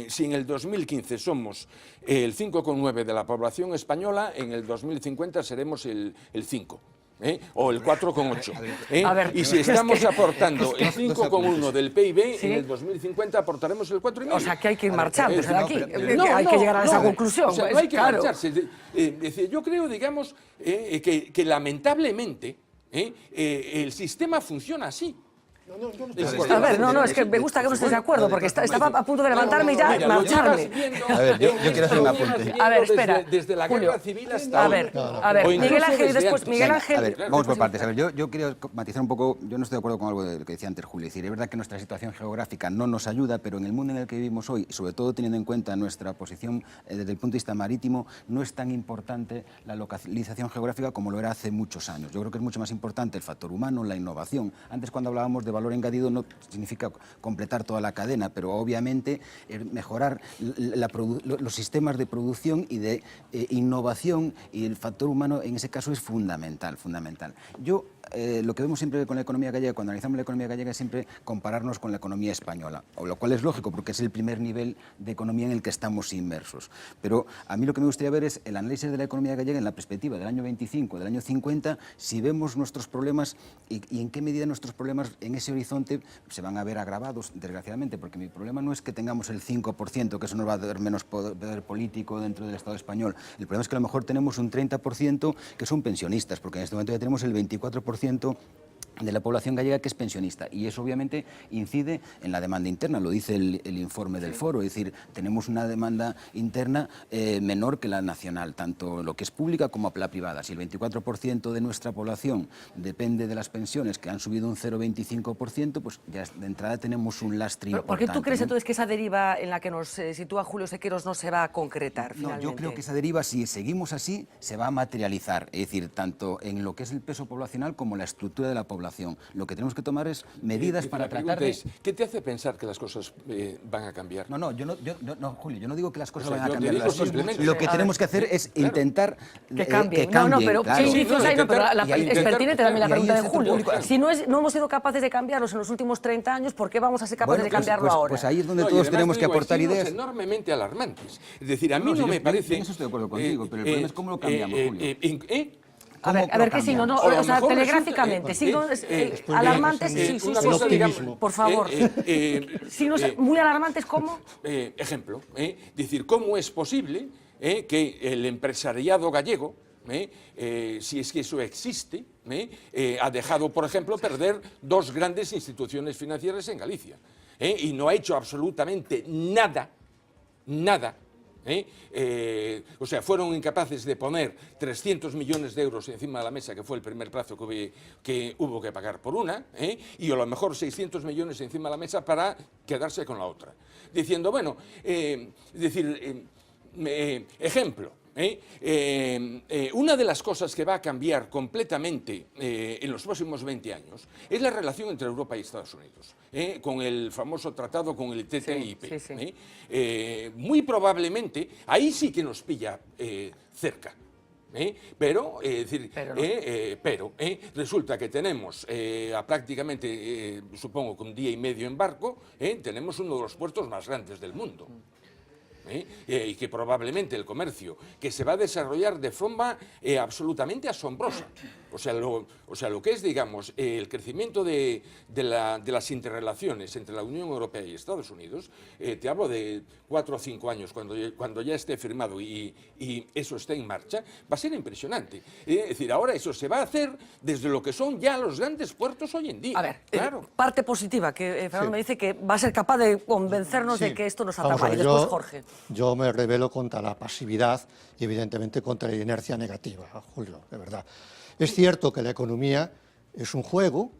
si en el 2015 somos el 5,9 de la población española, en el 2050 seremos el 5. O el 4,8. Y si estamos aportando el 5,1 del PIB, en el 2050 aportaremos el 4,5. O sea, que hay que ir marchando de aquí. No, hay que llegar a esa conclusión. O sea, no hay que marcharse. Yo creo, digamos, que lamentablemente el sistema funciona así. A ver, es que me gusta que no estés de acuerdo, porque estaba a punto de levantarme y ya marcharme. A ver, yo quiero hacer un apunte. A ver, espera. Desde la Julio, guerra civil hasta hoy. A ver, Miguel Ángel y después Miguel Ángel. A ver, vamos por partes. A ver, yo quería matizar un poco, yo no estoy de acuerdo con algo de lo que decía antes Julio. Es decir, es verdad que nuestra situación geográfica no nos ayuda, pero en el mundo en el que vivimos hoy, sobre todo teniendo en cuenta nuestra posición desde el punto de vista marítimo, no es tan importante la localización geográfica como lo era hace muchos años. Yo creo que es mucho más importante el factor humano, la innovación. Antes, cuando hablábamos de valor engadido, no significa completar toda la cadena, pero obviamente mejorar los sistemas de producción y de innovación, y el factor humano en ese caso es fundamental. Yo lo que vemos siempre con la economía gallega, cuando analizamos la economía gallega, es siempre compararnos con la economía española, lo cual es lógico porque es el primer nivel de economía en el que estamos inmersos. Pero a mí lo que me gustaría ver es el análisis de la economía gallega en la perspectiva del año 25, del año 50, si vemos nuestros problemas y en qué medida nuestros problemas en ese horizonte se van a ver agravados, desgraciadamente, porque mi problema no es que tengamos el 5%, que eso nos va a dar menos poder político dentro del Estado español. El problema es que a lo mejor tenemos un 30% que son pensionistas, porque en este momento ya tenemos el 24% de la población gallega que es pensionista, y eso obviamente incide en la demanda interna, lo dice el informe del foro, es decir, tenemos una demanda interna menor que la nacional, tanto lo que es pública como la privada. Si el 24% de nuestra población depende de las pensiones, que han subido un 0,25%, pues ya de entrada tenemos un lastre importante. ¿Por qué tú crees entonces que esa deriva en la que nos sitúa Julio Sequeiros no se va a concretar finalmente? No, yo creo que esa deriva, si seguimos así, se va a materializar, es decir, tanto en lo que es el peso poblacional como la estructura de la población. Lo que tenemos que tomar es medidas para tratar de... ¿Qué te hace pensar que las cosas van a cambiar? No, Julio, yo no digo que las cosas vayan a yo te cambiar. digo Lo que tenemos que hacer es intentar que cambien. Pero ¿qué indicios hay? Pero es pertinente también la pregunta de Julio. Si no hemos sido capaces de cambiarlos en los últimos 30 años, ¿por qué vamos a ser capaces de cambiarlo ahora? Pues ahí es donde todos tenemos que aportar ideas. Enormemente alarmantes. Es decir, a mí no me parece... En eso estoy de acuerdo contigo, pero el problema es cómo lo cambiamos, Julio. A ver, ¿qué signos? O sea, telegráficamente, signos alarmantes, sí, por favor. Signos muy alarmantes, ¿cómo? Ejemplo, decir, ¿cómo es posible que el empresariado gallego, si es que eso existe, ha dejado, por ejemplo, perder dos grandes instituciones financieras en Galicia, y no ha hecho absolutamente nada, o sea, fueron incapaces de poner 300 millones de euros encima de la mesa, que fue el primer plazo que hubo que pagar por una, y a lo mejor 600 millones encima de la mesa para quedarse con la otra. Diciendo, bueno, ejemplo, una de las cosas que va a cambiar completamente en los próximos 20 años es la relación entre Europa y Estados Unidos, con el famoso tratado, con el TTIP. Muy probablemente, ahí sí que nos pilla cerca. Pero resulta que tenemos prácticamente, supongo que un día y medio en barco, tenemos uno de los puertos más grandes del mundo. Y que probablemente el comercio que se va a desarrollar de forma absolutamente asombrosa. O sea, lo que es, digamos, el crecimiento de las interrelaciones entre la Unión Europea y Estados Unidos, te hablo de 4 o 5 años, cuando ya esté firmado y eso esté en marcha, va a ser impresionante. Es decir, ahora eso se va a hacer desde lo que son ya los grandes puertos hoy en día. A ver, claro. parte positiva, que Fernando me dice que va a ser capaz de convencernos de que esto nos atrapa. Y después Jorge. Yo me rebelo contra la pasividad y evidentemente contra la inercia negativa, Julio, de verdad. Es cierto que la economía es un juego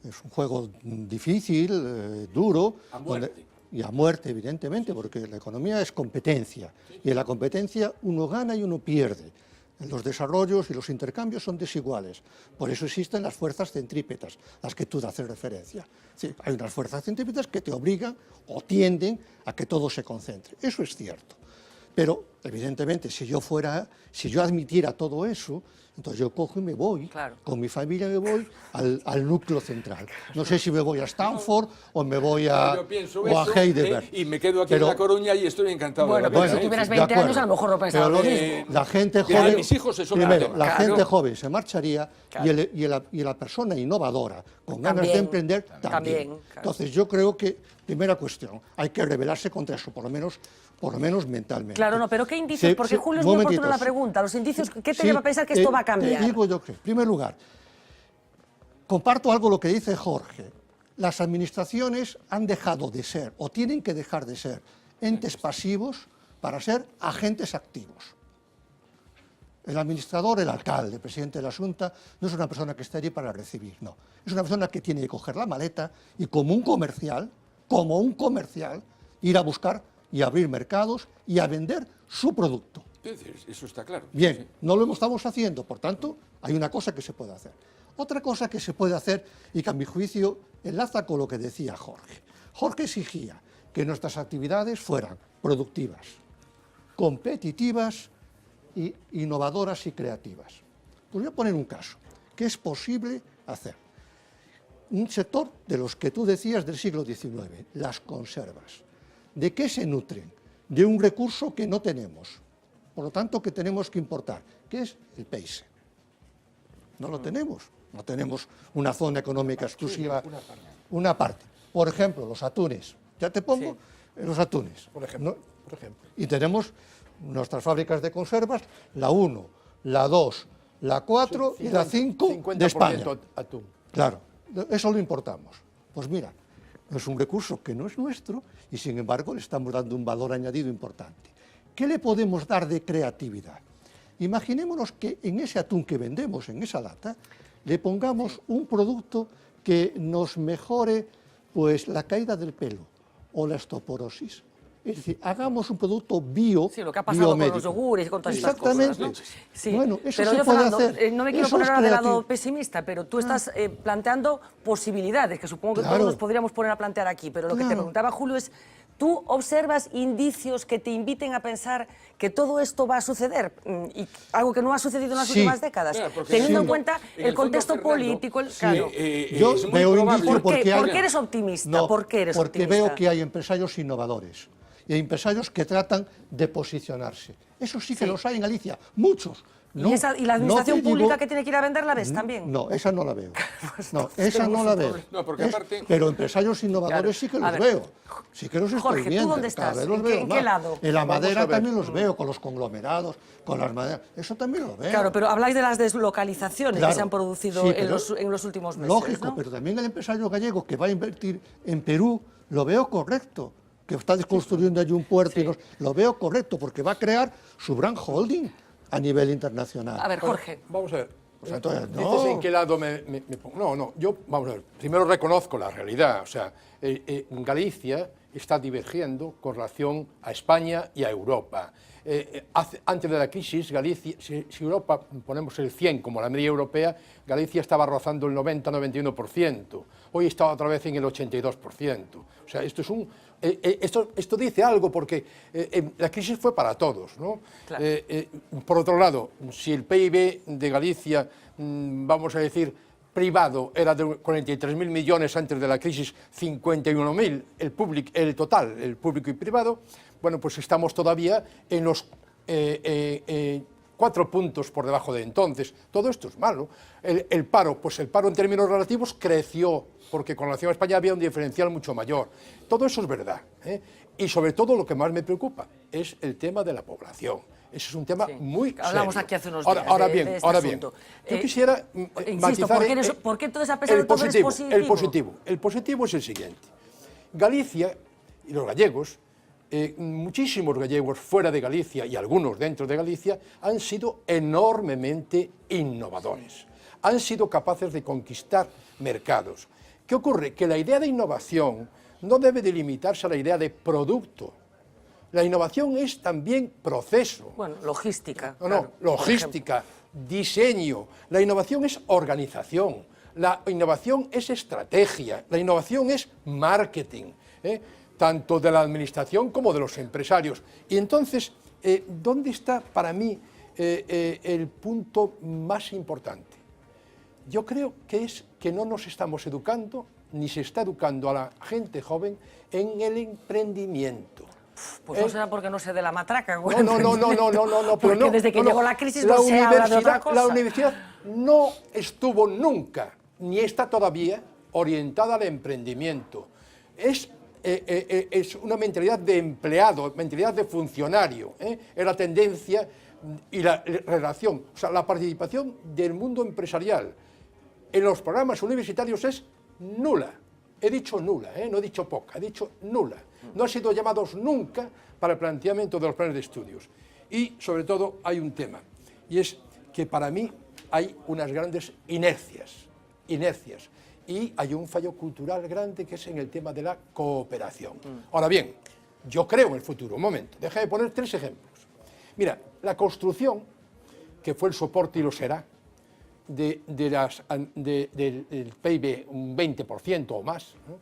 difícil, duro. A muerte. Y a muerte, evidentemente, porque la economía es competencia. Y en la competencia uno gana y uno pierde. Los desarrollos y los intercambios son desiguales. Por eso existen las fuerzas centrípetas, las que tú haces referencia. Sí, hay unas fuerzas centrípetas que te obligan o tienden a que todo se concentre. Eso es cierto. Pero, evidentemente, si yo admitiera todo eso, entonces yo cojo y me voy, con mi familia me voy al núcleo central. No sé si me voy a Stanford o me voy a Heidelberg. Y me quedo aquí en La Coruña y estoy encantado. Bueno, pero si tuvieras 20 años a lo mejor no pensaba lo mismo. La gente joven, mis hijos gente joven se marcharía y la persona innovadora, con ganas de emprender, también. Entonces yo creo que, primera cuestión, hay que rebelarse contra eso, por lo menos mentalmente. Claro, no, pero ¿qué indicios? Porque Julio es muy oportuno la pregunta. Los indicios, ¿qué te lleva a pensar que esto va a cambiar? Te digo yo que, en primer lugar, comparto algo lo que dice Jorge. Las administraciones han dejado de ser, o tienen que dejar de ser, entes pasivos para ser agentes activos. El administrador, el alcalde, el presidente de la Junta, no es una persona que está allí para recibir, no. Es una persona que tiene que coger la maleta y como un comercial, ir a buscar y abrir mercados y a vender su producto. Eso está claro. Bien, no lo estamos haciendo, por tanto, hay una cosa que se puede hacer. Otra cosa que se puede hacer y que a mi juicio enlaza con lo que decía Jorge. Jorge exigía que nuestras actividades fueran productivas, competitivas, y innovadoras y creativas. Pues voy a poner un caso, que es posible hacer. Un sector de los que tú decías del siglo XIX, las conservas. ¿De qué se nutren? De un recurso que no tenemos, por lo tanto que tenemos que importar, que es el peixe. No lo tenemos, no tenemos una zona económica exclusiva, una parte. Por ejemplo, los atunes. Ya te pongo los atunes. Por ejemplo. Y tenemos nuestras fábricas de conservas, la 1, la 2, la 4 y la 5 de España. Atún. Claro, eso lo importamos. Pues mira, es un recurso que no es nuestro y sin embargo le estamos dando un valor añadido importante. ¿Qué le podemos dar de creatividad? Imaginémonos que en ese atún que vendemos, en esa lata, le pongamos un producto que nos mejore pues, la caída del pelo o la osteoporosis. Es decir, hagamos un producto bio. Sí, lo que ha pasado biomédico. con los yogures y con todas estas cosas. Exactamente. ¿No? Sí. Bueno, eso pero se yo, puede Fernando, hacer. no me quiero Eso poner es ahora de lado creativo. pesimista, pero tú estás planteando posibilidades, que supongo que todos nos podríamos poner a plantear aquí. Pero lo que te preguntaba, Julio, es, ¿tú observas indicios que te inviten a pensar que todo esto va a suceder? Y algo que no ha sucedido en las últimas décadas, teniendo en cuenta el contexto político. Claro. Yo veo indicios ¿Por qué eres optimista? No, ¿Por qué eres porque optimista? veo que hay empresarios innovadores y hay empresarios que tratan de posicionarse. Eso sí que los hay en Galicia, muchos. No, ¿Y la administración pública que tiene que ir a vender la ves también? No, esa no la veo. No, esa no la veo. No, porque aparte... Pero empresarios innovadores sí que los veo. Sí que los estoy Jorge, viendo. ¿tú dónde estás? ¿En qué lado? En la madera también los veo, con los conglomerados, con las maderas. Eso también lo veo. Claro, pero habláis de las deslocalizaciones que se han producido en los últimos meses. Lógico, ¿no? pero también el empresario gallego que va a invertir en Perú, lo veo correcto. Que está construyendo allí un puerto, y lo veo correcto, porque va a crear su brand holding a nivel internacional. A ver, Jorge. Vamos a ver. Pues entonces, Dices en qué lado me pongo. No, yo, vamos a ver, primero reconozco la realidad. O sea, Galicia está divergiendo con relación a España y a Europa. Antes de la crisis, Galicia, si Europa ponemos el 100 como la media europea, Galicia estaba rozando el 90-91%. Hoy está otra vez en el 82%. O sea, esto es esto dice algo porque la crisis fue para todos, ¿no? Claro. Por otro lado, si el PIB de Galicia, vamos a decir, privado era de 43.000 millones antes de la crisis, 51.000 el total, el público y privado, bueno, pues estamos todavía en los 4 4 puntos por debajo de entonces. Todo esto es malo. El paro, pues el paro en términos relativos creció, porque con relación a España había un diferencial mucho mayor. Todo eso es verdad, ¿eh? Y sobre todo lo que más me preocupa es el tema de la población. Ese es un tema muy serio. Hablamos aquí hace unos días ahora de bien, este ahora bien. asunto. Yo quisiera matizar ¿por qué entonces a pesar de todo es positivo? El positivo es el siguiente. Galicia y los gallegos, muchísimos gallegos fuera de Galicia y algunos dentro de Galicia, han sido enormemente innovadores. Han sido capaces de conquistar mercados. ¿Qué ocurre? Que la idea de innovación no debe de limitarse a la idea de producto. La innovación es también proceso. Bueno, logística. Logística, diseño. La innovación es organización. La innovación es estrategia. La innovación es marketing, tanto de la administración como de los empresarios. Y entonces, ¿dónde está para mí el punto más importante? Yo creo que es que no nos estamos educando, ni se está educando a la gente joven en el emprendimiento. Pues no será porque no se dé la matraca. No, pero porque desde que llegó la crisis no se habla de otra cosa. La universidad no estuvo nunca, ni está todavía, orientada al emprendimiento. Es una mentalidad de empleado, mentalidad de funcionario. Es la tendencia y la relación, o sea, la participación del mundo empresarial en los programas universitarios es nula. He dicho nula, no he dicho poca, he dicho nula. No han sido llamados nunca para el planteamiento de los planes de estudios. Y, sobre todo, hay un tema, y es que para mí hay unas grandes inercias, y hay un fallo cultural grande que es en el tema de la cooperación. Ahora bien, yo creo en el futuro. Un momento, déjame poner 3 ejemplos. Mira, la construcción, que fue el soporte y lo será, del PIB un 20% o más, ¿no?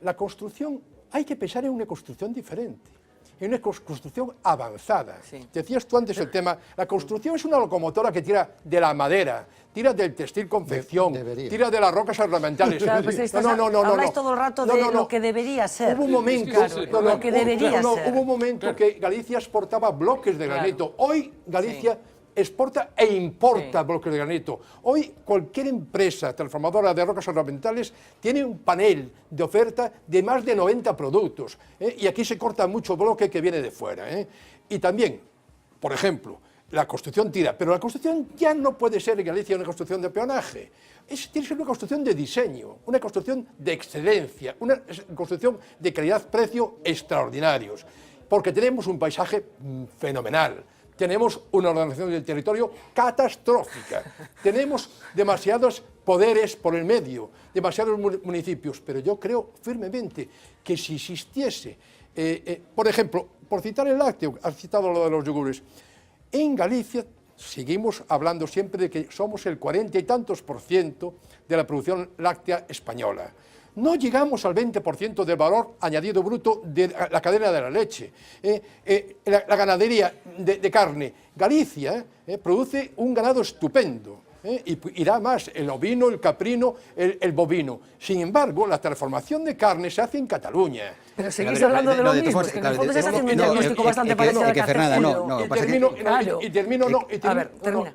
La construcción, hay que pensar en una construcción diferente, en una construcción avanzada. Sí. Decías tú antes el tema, la construcción es una locomotora que tira de la madera, tira del textil confección, tira de las rocas ornamentales. Claro, pues habláis todo el rato de lo que debería ser. Hubo un momento, lo que debería ser. Hubo un momento que Galicia exportaba bloques de granito. Hoy Galicia exporta e importa bloques de granito. Hoy cualquier empresa transformadora de rocas ornamentales tiene un panel de oferta de más de 90 productos. Y aquí se corta mucho bloque que viene de fuera. Y también, por ejemplo, la construcción tira, pero la construcción ya no puede ser en Galicia una construcción de peonaje. Tiene que ser una construcción de diseño, una construcción de excelencia, una construcción de calidad-precio extraordinarios, porque tenemos un paisaje fenomenal. Tenemos una ordenación del territorio catastrófica, tenemos demasiados poderes por el medio, demasiados municipios, pero yo creo firmemente que si existiese, por ejemplo, por citar el lácteo, has citado lo de los yogures, en Galicia seguimos hablando siempre de que somos el 40 y tantos % de la producción láctea española. No llegamos al 20% del valor añadido bruto de la cadena de la leche. La ganadería de carne. Galicia produce un ganado estupendo. Y irá más el ovino, el caprino, el bovino. Sin embargo, la transformación de carne se hace en Cataluña. Pero seguís hablando de lo mismo, es que en el fondo estás haciendo un diagnóstico bastante parecido al que hace Julio.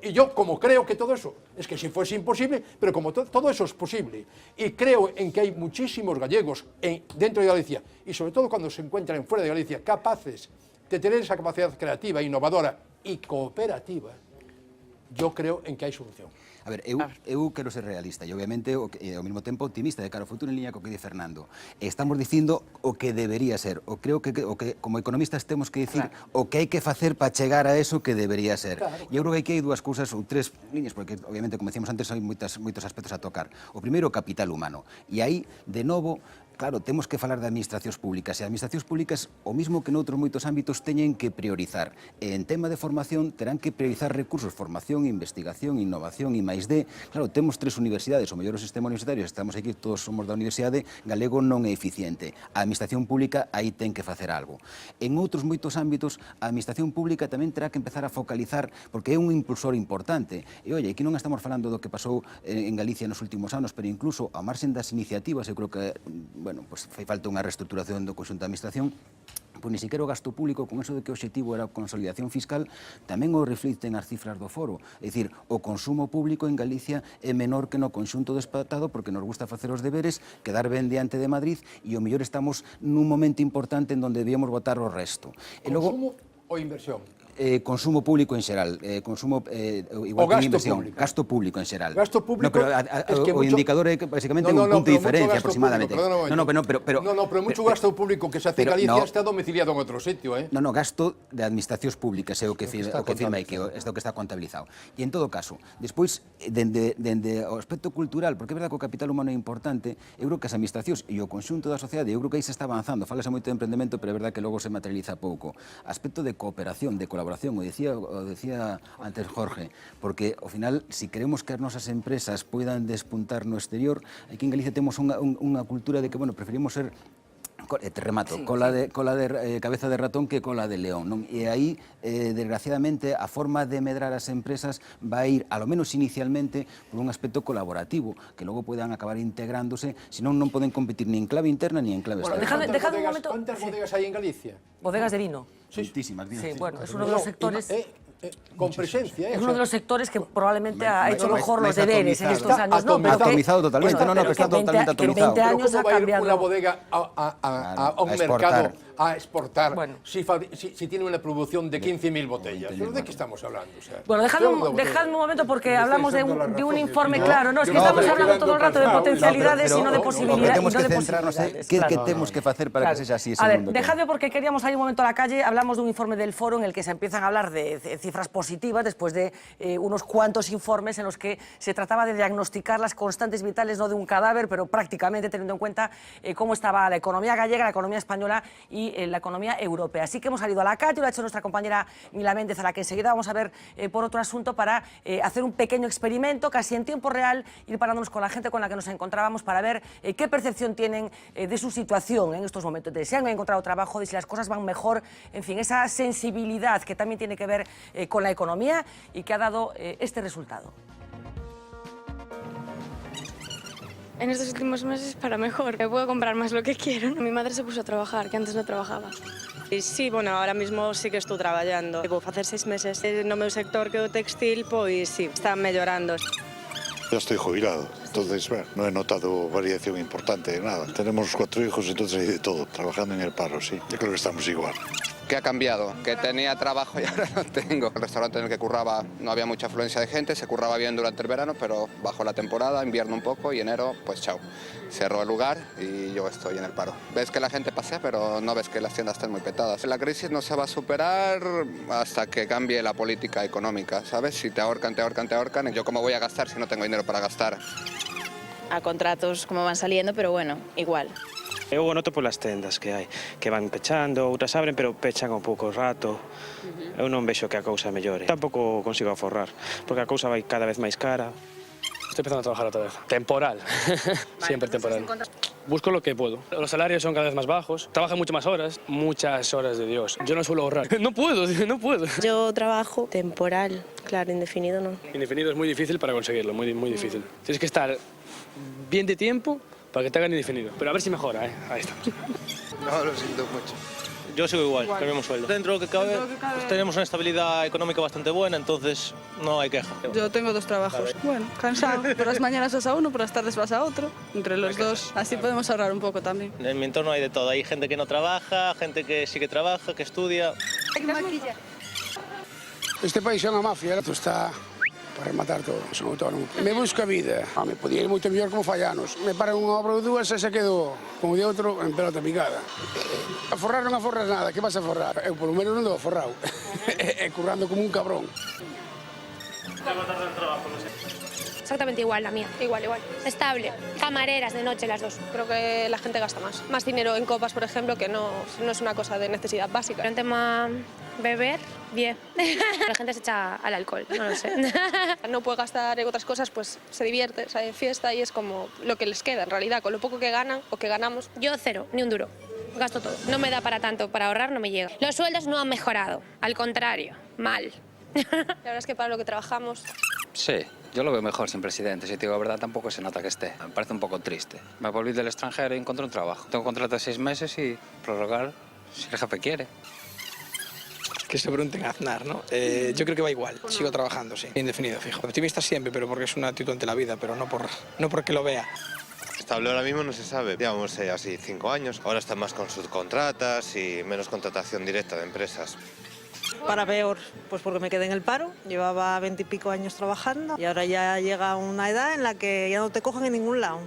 Y yo, como creo que todo eso, es que si fuese imposible, pero como todo eso es posible, y creo en que hay muchísimos gallegos dentro de Galicia, y sobre todo cuando se encuentran fuera de Galicia, capaces de tener esa capacidad creativa, innovadora y cooperativa, yo creo en que hai solución. A ver, eu quero ser realista e obviamente ao mesmo tempo optimista de cara ao futuro en liña co que di Fernando. Estamos dicindo o que debería ser, o creo que como economistas temos que dicir o que hai que facer para chegar a eso que debería ser. E eu creo que hai 2 cousas ou 3 liñas, porque obviamente, como decíamos antes, hai moitos aspectos a tocar. O primeiro, o capital humano. E aí, de novo, claro, temos que falar de administracións públicas, e as administracións públicas, o mismo que noutros moitos ámbitos, teñen que priorizar. En tema de formación, terán que priorizar recursos, formación, investigación, innovación e máis de... Claro, temos 3 universidades, o mellor o sistema universitario, estamos aquí, todos somos da universidade, galego non é eficiente. A administración pública aí ten que facer algo. En outros moitos ámbitos, a administración pública tamén terá que empezar a focalizar, porque é un impulsor importante. E, oye, aquí non estamos falando do que pasou en Galicia nos últimos anos, pero incluso a marxen das iniciativas, eu creo que, bueno, pues fai falta unha reestructuración do conxunto da administración, pois ni siquiera o gasto público, con eso de que o obxectivo era a consolidación fiscal, tamén o reflicten as cifras do foro. É dicir, o consumo público en Galicia é menor que no conxunto do Estado porque nos gusta facer os deberes, quedar ben diante de Madrid e o mellor estamos nun momento importante en donde debíamos votar o resto. Consumo ou inversión? Consumo público en xeral, consumo igual que inversión, gasto público en xeral. Gasto público, no, pero o indicador é que basicamente un punto de diferencia aproximadamente. Pero mucho gasto público que se hace en Galicia está domiciliado en outro sitio, No, gasto de administracións públicas é o que firma aí, que é o que está contabilizado. E en todo caso, despois, dende o aspecto cultural, porque é verdade que o capital humano é importante, eu creo que as administracións e o conxunto da sociedade, eu creo que aí se está avanzando, falase moito de emprendemento, pero é verdade que logo se materializa pouco. Aspecto de cooperación, de colaboración, o decía antes Jorge, porque ao final, si queremos que as nosas empresas poidan despuntar no exterior, aquí en Galicia temos unha cultura de que, bueno, preferimos ser te remato, cola de cabeza de ratón que cola de león, non? E aí, desgraciadamente, a forma de medrar as empresas vai ir, ao menos inicialmente, por un aspecto colaborativo, que logo podan acabar integrándose, senón non poden competir ni en clave interna ni en clave externa. Dejad un momento. ¿Cuántas bodegas hay en Galicia? Bodegas de vino. Muchísimas. Sí, bueno, es uno de los sectores... Con presencia. Es uno de los sectores que probablemente ha hecho mejor los deberes en estos años. Atomizado totalmente, que está totalmente atomizado. Que en 20 años ha cambiado. Una bodega a un mercado a exportar si tiene una producción de 15.000 botellas? ¿De qué estamos hablando? Bueno, dejadme un momento porque hablamos de un informe claro. No, es que estamos hablando todo el rato de potencialidades y no de posibilidades. Tenemos que centrarnos en qué tenemos que hacer para que sea así. A ver, dejadme porque queríamos ir un momento a la calle. Hablamos de un informe del Foro en el que se empiezan a hablar de cifras positivas después de unos cuantos informes en los que se trataba de diagnosticar las constantes vitales, no de un cadáver, pero prácticamente teniendo en cuenta cómo estaba la economía gallega, la economía española y la economía europea. Así que hemos salido a la calle, lo ha hecho nuestra compañera Mila Méndez, a la que enseguida vamos a ver por otro asunto, para hacer un pequeño experimento, casi en tiempo real, ir parándonos con la gente con la que nos encontrábamos para ver qué percepción tienen de su situación en estos momentos, de si han encontrado trabajo, de si las cosas van mejor, en fin, esa sensibilidad que también tiene que ver con la economía y que ha dado este resultado. En estos últimos meses para mejor. Me puedo comprar más lo que quiero. Mi madre se puso a trabajar, que antes no trabajaba. Sí, bueno, ahora mismo sí que estou traballando. Vou facer 6 meses no meu sector, que é o textil, pois sí, está mellorando. Ya estoy jubilado, entonces no he notado variación importante de nada. Tenemos 4 hijos, entonces hay de todo, trabajando en el paro, sí. Yo creo que estamos igual. ¿Qué ha cambiado? Que tenía trabajo y ahora no tengo. El restaurante en el que curraba no había mucha afluencia de gente, se curraba bien durante el verano, pero bajo la temporada, invierno un poco y enero, pues chao. Cerró el lugar y yo estoy en el paro. Ves que la gente pasea, pero no ves que las tiendas estén muy petadas. La crisis no se va a superar hasta que cambie la política económica, ¿sabes? Si te ahorcan, te ahorcan, te ahorcan. ¿Yo cómo voy a gastar si no tengo dinero para gastar? A contratos como van saliendo, pero bueno, igual. Eu o noto polas tendas que hai, que van pechando, outras abren, pero pechan un pouco rato. Eu non vexo que a cousa mellore. Tampouco consigo aforrar, porque a cousa vai cada vez máis cara. Estoy empezando a trabajar otra vez. Temporal. Siempre temporal. Busco lo que puedo. Los salarios son cada vez más bajos. Trabajan muchas más horas de Dios. Yo no suelo ahorrar. No puedo. Yo trabajo temporal, claro, indefinido no. Indefinido es muy difícil para conseguirlo, muy difícil. Tienes que estar bien de tiempo para que te hagan indefinido. Pero a ver si mejora, ¿eh? Ahí está. No, lo siento mucho. Yo sigo igual, con el mismo sueldo. Dentro de lo que cabe, pues tenemos una estabilidad económica bastante buena, entonces no hay queja. Yo tengo 2 trabajos. Bueno, cansado. Por las mañanas vas a uno, por las tardes vas a otro. Entre los dos, así podemos ahorrar un poco también. En mi entorno hay de todo. Hay gente que no trabaja, gente que sí que trabaja, que estudia. Este país é unha mafia, tú está para rematar todo, son autónomo. Me busca vida, me podía ir moito mellor como fallanos. Me paran unha obra ou dúas e se quedo como de outro en pelota picada. A forrar non aforras nada, que vas a forrar? Eu polo menos non dou aforrado, currando como un cabrón. Exactamente igual la mía. Igual. Estable. Camareras de noche las dos. Creo que la gente gasta más. Más dinero en copas, por ejemplo, que no es una cosa de necesidad básica. En tema beber, bien. La gente se echa al alcohol, no lo sé. No puede gastar en otras cosas, pues se divierte, sale fiesta y es como lo que les queda en realidad, con lo poco que ganan o que ganamos. Yo 0, ni un duro. Gasto todo. No me da para tanto, para ahorrar no me llega. Los sueldos no han mejorado, al contrario, mal. La verdad es que para lo que trabajamos... Sí, yo lo veo mejor sin presidente. Si te digo la verdad, tampoco se nota que esté. Me parece un poco triste. Me volví del extranjero y encontré un trabajo. Tengo contrato de 6 meses y prorrogar Si el jefe quiere. Que se pregunten a Aznar, ¿no? Yo creo que va igual, sigo trabajando, sí. Indefinido, fijo. Optimista siempre, pero porque es una actitud ante la vida, pero no porque lo vea. Estable ahora mismo no se sabe. Llevamos así 5 años. Ahora están más con subcontratas y menos contratación directa de empresas. Para peor, pues porque me quedé en el paro. Llevaba 20 y pico años trabajando y ahora ya llega una edad en la que ya no te cogen en ningún lado.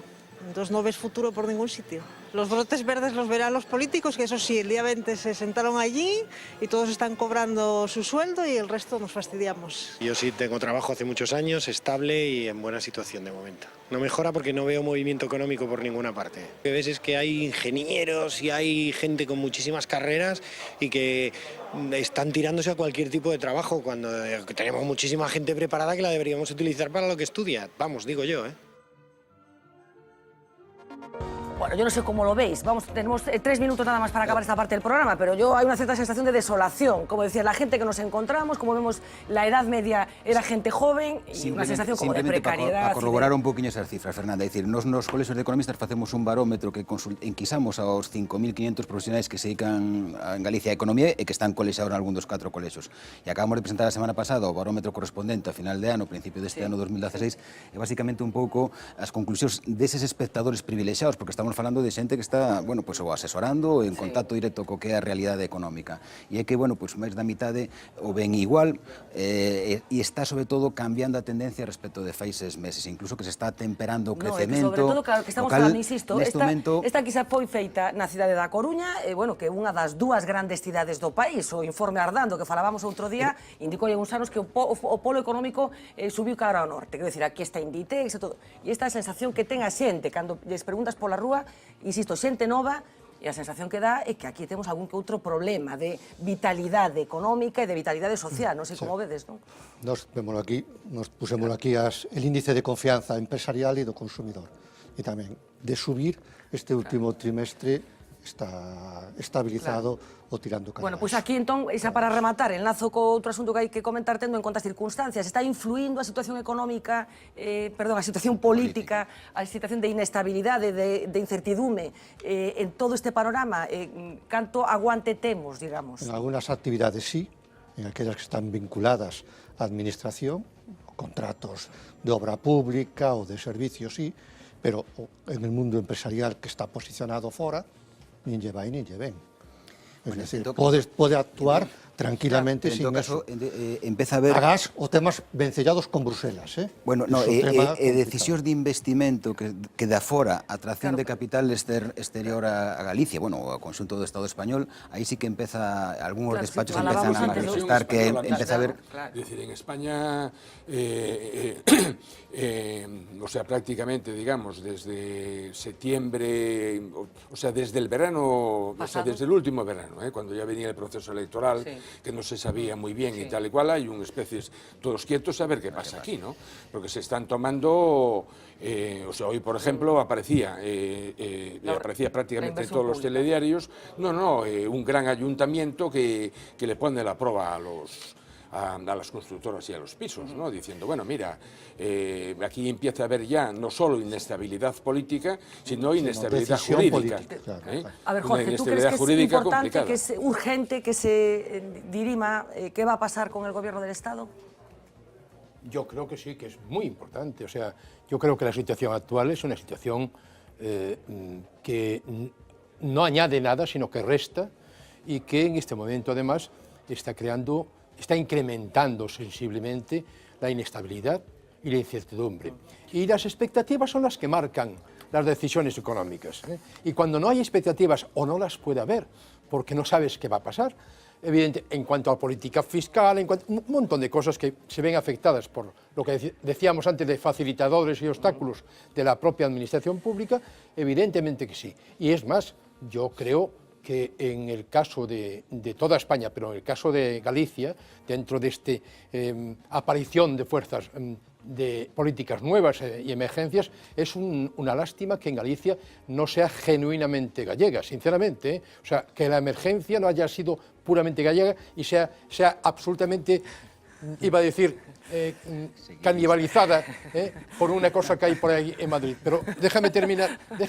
Entonces no ves futuro por ningún sitio. Los brotes verdes los verán los políticos, que eso sí, el día 20 se sentaron allí y todos están cobrando su sueldo y el resto nos fastidiamos. Yo sí tengo trabajo hace muchos años, estable y en buena situación de momento. No mejora porque no veo movimiento económico por ninguna parte. Lo que ves es que hay ingenieros y hay gente con muchísimas carreras y que están tirándose a cualquier tipo de trabajo cuando tenemos muchísima gente preparada que la deberíamos utilizar para lo que estudia. Vamos, digo yo, ¿eh? Bueno, yo no sé cómo lo veis. Vamos, tenemos 3 minutos nada más para acabar esta parte del programa, pero hay una cierta sensación de desolación. Como decía, la gente que nos encontramos, como vemos, la edad media era gente joven y una sensación como de precariedad. Para corroborar un poquinho esas cifras, Fernanda, é dicir, nos colexios de economistas facemos un barómetro que enquisamos aos 5.500 profesionais que se dedican en Galicia a economía e que están colexiados en algún dos 4 colexios. E acabamos de presentar a semana pasada o barómetro correspondente a final de ano, principio deste ano 2016, e basicamente un pouco as conclusións deses espectadores privilexiados, porque estamos falando de xente que está, bueno, pues, o asesorando ou en contacto directo co que é a realidade económica. E é que, bueno, pues, máis da mitade o ven igual e está, sobre todo, cambiando a tendencia respecto de fai 6 meses, incluso que se está temperando o crecemento. Sobre todo, claro, que estamos falando, insisto, esta quizá foi feita na cidade da Coruña, bueno, que é unha das 2 grandes cidades do país. O informe Ardando, que falábamos outro día, indicou uns anos que o polo económico subiu cara ao norte. Quero dicir, aquí está Inditex e todo. E esta sensación que ten a xente, cando lles preguntas pola rúa, insisto, xente nova, e a sensación que dá é que aquí temos algún que outro problema de vitalidade económica e de vitalidade social, non sei como vedes, non? Nos pusémoslo aquí el índice de confianza empresarial e do consumidor. E tamén de subir este último trimestre está estabilizado o tirando cara. Bueno, pois aquí entón, xa para rematar, enlazo co outro asunto que hai que comentar tendo en conta as circunstancias. Está influindo a situación económica, a situación política, a situación de inestabilidade, de incertidume en todo este panorama. Canto aguante temos, digamos? En algunas actividades sí, en aquellas que están vinculadas a administración, contratos de obra pública o de servicios sí, pero en el mundo empresarial que está posicionado fora, nin lle vai nin lle ven. Es decir, pode actuar tranquilamente sin eso. Empeza a ver... Agás o temas vencellados con Bruselas, eh? Bueno, no, decisións de investimento que da fora atracción de capital exterior a Galicia, bueno, ao conxunto do Estado español, aí sí que empeza, algúns despachos empezan a manifestar que empeza a ver... Es decir, en España, o sea, prácticamente, digamos, desde septiembre, o sea, desde el verano, o sea, desde el último verano, cuando ya venía el proceso electoral, que no se sabía muy bien y tal y cual, hay una especie, todos quietos a ver qué pasa aquí, ¿no? Porque se están tomando, o sea, hoy, por ejemplo, aparecía prácticamente en todos los telediarios, un gran ayuntamiento que le pone la prueba a las constructoras y a los pisos, ¿no? Diciendo, bueno, mira, aquí empieza a haber ya no solo inestabilidad política, sino inestabilidad jurídica. A ver, Jorge, ¿tú crees que es importante, que es urgente que se dirima qué va a pasar con el gobierno del Estado? Yo creo que sí, que es muy importante. O sea, yo creo que la situación actual es una situación que no añade nada, sino que resta, y que en este momento, además, está incrementando sensiblemente la inestabilidad y la incertidumbre. Y las expectativas son las que marcan las decisiones económicas. Y cuando no hay expectativas o no las puede haber, porque no sabes qué va a pasar, evidente, en cuanto a política fiscal, un montón de cosas que se ven afectadas por lo que decíamos antes de facilitadores y obstáculos de la propia administración pública, evidentemente que sí. Y es más, yo creo que en el caso de toda España, pero en el caso de Galicia, dentro de esta aparición de fuerzas de políticas nuevas y emergencias, es una lástima que en Galicia no sea genuinamente gallega, sinceramente, O sea, que la emergencia no haya sido puramente gallega y sea absolutamente iba a decir, canibalizada por una cosa que hay por ahí en Madrid. Pero déjame terminar. Te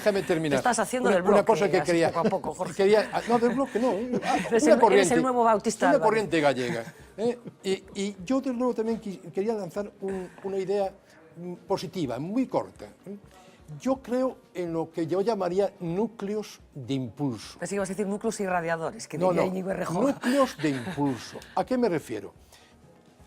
estás haciendo del bloque, una cosa que quería, poco a poco, Jorge. No, del bloque no. Eres el nuevo Bautista Una Álvarez. corriente gallega. Y yo, desde luego, también quería lanzar una idea positiva, muy corta. Yo creo en lo que yo llamaría núcleos de impulso. Pensé que ibas a decir núcleos irradiadores, que No, diría Íñigo Errejón. núcleos de impulso. ¿A qué me refiero?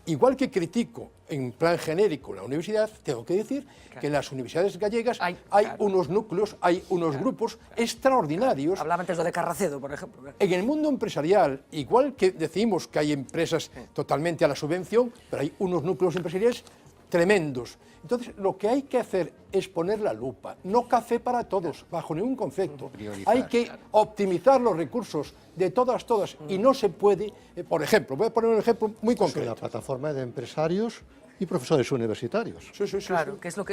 Igual que critico en plan genérico la universidad, tengo que decir que en las universidades gallegas hay unos núcleos, hay unos grupos extraordinarios. Hablaba antes de Carracedo, por ejemplo. En el mundo empresarial, igual que decimos que hay empresas totalmente a la subvención, pero hay unos núcleos empresariales tremendos. Entonces, lo que hay que hacer es poner la lupa, no café para todos, bajo ningún concepto. Hay que optimizar los recursos de todas, y no se puede, por ejemplo, voy a poner un ejemplo muy concreto. La plataforma de empresarios y profesores universitarios. Claro, que es lo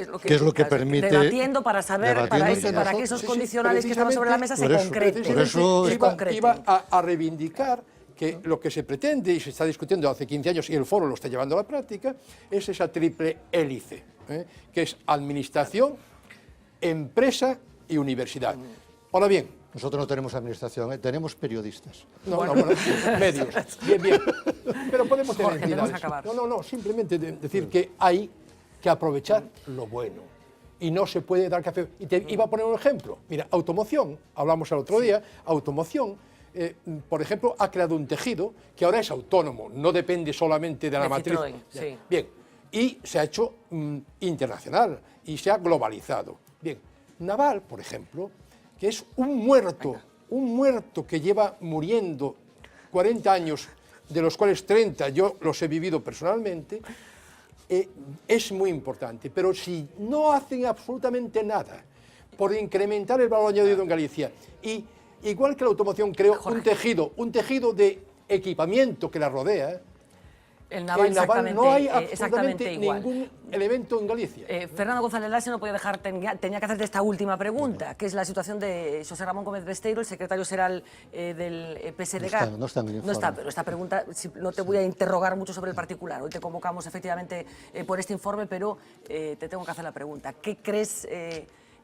que permite... Debatiendo para saber, para que esos condicionales que estaban sobre la mesa se concreten. Por eso iba a reivindicar que lo que se pretende y se está discutiendo hace 15 años y el foro lo está llevando a la práctica es esa triple hélice, que es administración, empresa y universidad. Ahora bien, nosotros no tenemos administración, tenemos periodistas. Bueno, medios. Bien. Pero podemos tener Jorge, tenemos que acabar. No, simplemente decir que hay que aprovechar lo bueno. Y no se puede dar café. Y te iba a poner un ejemplo. Mira, automoción, hablamos el otro día, automoción, por ejemplo, ha creado un tejido que ahora es autónomo, no depende solamente de la matriz. Bien, y se ha hecho internacional y se ha globalizado. Bien, Naval, por ejemplo, que es un muerto que lleva muriendo 40 años, de los cuales 30 yo los he vivido personalmente, es muy importante. Pero si no hacen absolutamente nada por incrementar el valor añadido en Galicia, y igual que la automoción creo un tejido de equipamiento que la rodea, el Naval no hay absolutamente ningún elemento en Galicia. Fernando González Laxe no podía dejar, tenía que hacerte esta última pregunta, que es la situación de José Ramón Gómez Besteiro, el secretario xeral del PSDG. No está en el informe. No está, pero esta pregunta no te voy a interrogar mucho sobre el particular. Hoy te convocamos efectivamente por este informe, pero te tengo que hacer la pregunta. ¿Qué crees,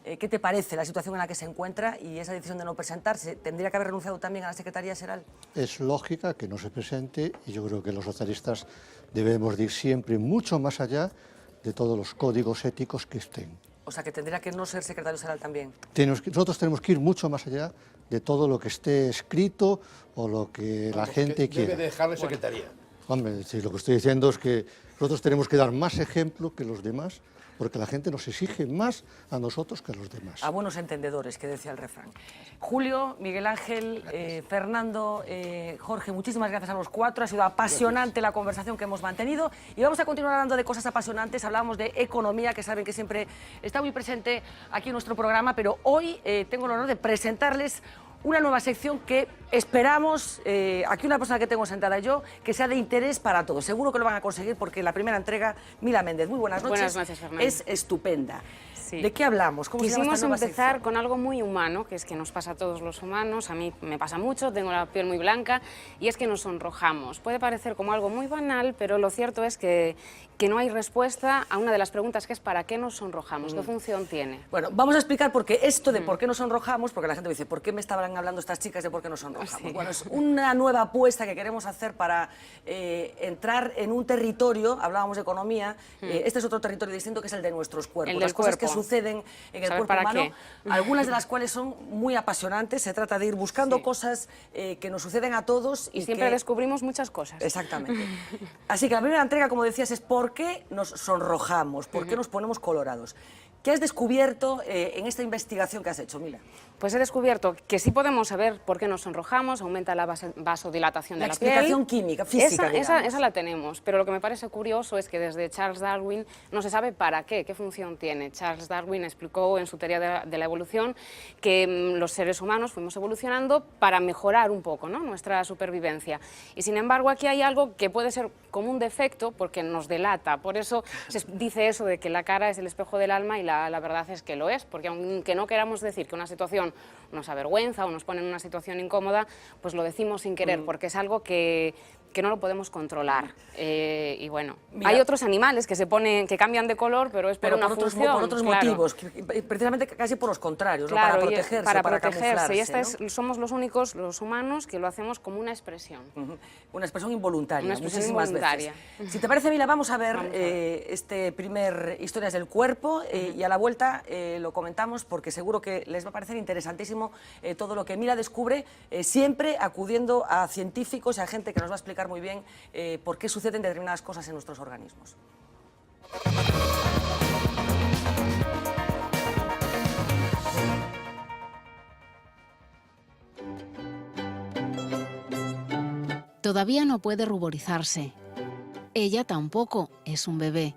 qué te parece la situación en la que se encuentra y esa decisión de no presentarse? ¿Tendría que haber renunciado también a la Secretaría Xeral? Es lógica que no se presente y yo creo que los socialistas debemos ir siempre mucho más allá de todos los códigos éticos que estén. O sea, que tendría que no ser secretario xeral también. Nosotros tenemos que ir mucho más allá de todo lo que esté escrito o lo que la gente quiera. Debe dejarle secretaría. Hombre, sí, lo que estoy diciendo es que nosotros tenemos que dar más ejemplo que los demás, porque la gente nos exige más a nosotros que a los demás. A buenos entendedores, que decía el refrán. Julio, Miguel Ángel, Fernando, Jorge, muchísimas gracias a los cuatro. Ha sido apasionante la conversación que hemos mantenido y vamos a continuar hablando de cosas apasionantes. Hablábamos de economía, que saben que siempre está muy presente aquí en nuestro programa, pero hoy tengo el honor de presentarles una nueva sección que esperamos, aquí una persona que tengo sentada yo, que sea de interés para todos. Seguro que lo van a conseguir porque la primera entrega, Mila Méndez, muy buenas noches. Buenas noches, Fernando. Es estupenda. Sí. ¿De qué hablamos? ¿Cómo Quisimos se llama esta nueva empezar sección? con algo muy humano, que es que nos pasa a todos los humanos, a mí me pasa mucho, tengo la piel muy blanca, y es que nos sonrojamos. Puede parecer como algo muy banal, pero lo cierto es que no hay respuesta a una de las preguntas, que es ¿para qué nos sonrojamos? ¿Qué función tiene? Bueno, vamos a explicar por qué esto de por qué nos sonrojamos, porque la gente dice, ¿por qué me estaban hablando estas chicas de por qué nos sonrojamos? Sí. Bueno, es una nueva apuesta que queremos hacer para entrar en un territorio, hablábamos de economía, este es otro territorio distinto que es el de nuestros cuerpos, El del las cosas que cuerpo. suceden en el ¿Saber cuerpo para humano, qué? algunas de las cuales son muy apasionantes, se trata de ir buscando cosas que nos suceden a todos Y siempre descubrimos muchas cosas. Exactamente. Así que la primera entrega, como decías, es por qué nos sonrojamos, por qué nos ponemos colorados. ¿Qué has descubierto en esta investigación que has hecho, Mila? Pues he descubierto que sí podemos saber por qué nos sonrojamos, aumenta la vasodilatación de la piel. La explicación química, física, esa la tenemos, pero lo que me parece curioso es que desde Charles Darwin no se sabe para qué función tiene. Charles Darwin explicó en su teoría de la evolución que los seres humanos fuimos evolucionando para mejorar un poco, ¿no?, nuestra supervivencia. Y sin embargo aquí hay algo que puede ser como un defecto porque nos delata. Por eso se dice eso de que la cara es el espejo del alma y la verdad es que lo es, porque aunque no queramos decir que una situación nos avergüenza o nos pone en una situación incómoda, pues lo decimos sin querer, porque es algo que que no lo podemos controlar. Y bueno, hay otros animales que que cambian de color, pero es por una función. Por otros motivos, precisamente casi por los contrarios, claro, ¿no? Para protegerse, para protegerse. camuflarse, Y somos los únicos, los humanos, que lo hacemos como una expresión. Una expresión involuntaria, Una expresión muchísimas involuntaria. veces. Si te parece, Mila, vamos a ver este primer Historias del Cuerpo y a la vuelta lo comentamos porque seguro que les va a parecer interesantísimo todo lo que Mila descubre, siempre acudiendo a científicos y a gente que nos va a explicar muy bien por qué suceden determinadas cosas en nuestros organismos. Todavía no puede ruborizarse. Ella tampoco, es un bebé.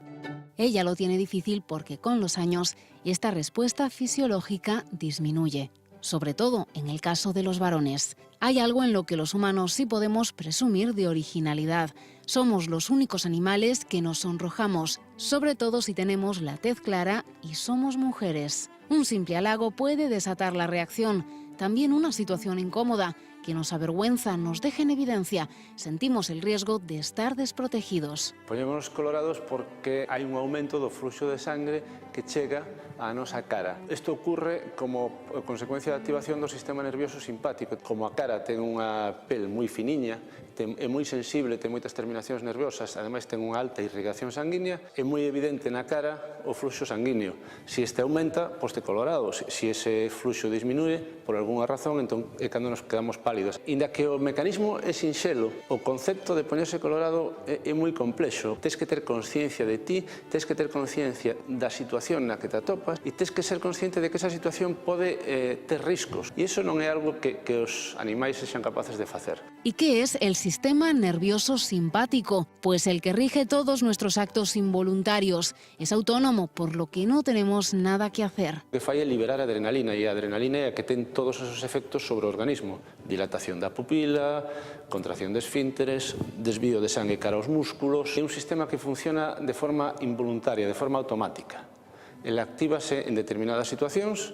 Ella lo tiene difícil porque con los años esta respuesta fisiológica disminuye, sobre todo en el caso de los varones. Hay algo en lo que los humanos sí podemos presumir de originalidad. Somos los únicos animales que nos sonrojamos, sobre todo si tenemos la tez clara y somos mujeres. Un simple halago puede desatar la reacción, también una situación incómoda que nos avergüenza, nos deja en evidencia, sentimos el riesgo de estar desprotegidos. Poñémonos colorados porque hai un aumento do fluxo de sangre que chega á nosa cara. Isto ocurre como consecuencia da activación do sistema nervioso simpático. Como a cara ten unha pel moi finiña, é moi sensible, ten moitas terminacións nerviosas, ademais ten unha alta irrigación sanguínea, é moi evidente na cara o fluxo sanguíneo. Se este aumenta, poste colorado. Se ese fluxo disminúe, por algunha razón, entón é cando nos quedamos pálidos. Inda que o mecanismo é sinxelo, o concepto de poñerse colorado é moi complexo. Tes que ter consciencia de ti, tes que ter consciencia da situación na que te atopas e tes que ser consciente de que esa situación pode ter riscos. E iso non é algo que os animais sexan capaces de facer. ¿Y qué es el sistema nervioso simpático? Pues el que rige todos nuestros actos involuntarios. Es autónomo, por lo que no tenemos nada que hacer. O que fai é liberar adrenalina, e a adrenalina é a que ten todos esos efectos sobre o organismo. Dilatación da pupila, contracción de esfínteres, desvío de sangue cara aos músculos. É un sistema que funciona de forma involuntaria, de forma automática. Ele actívase en determinadas situacións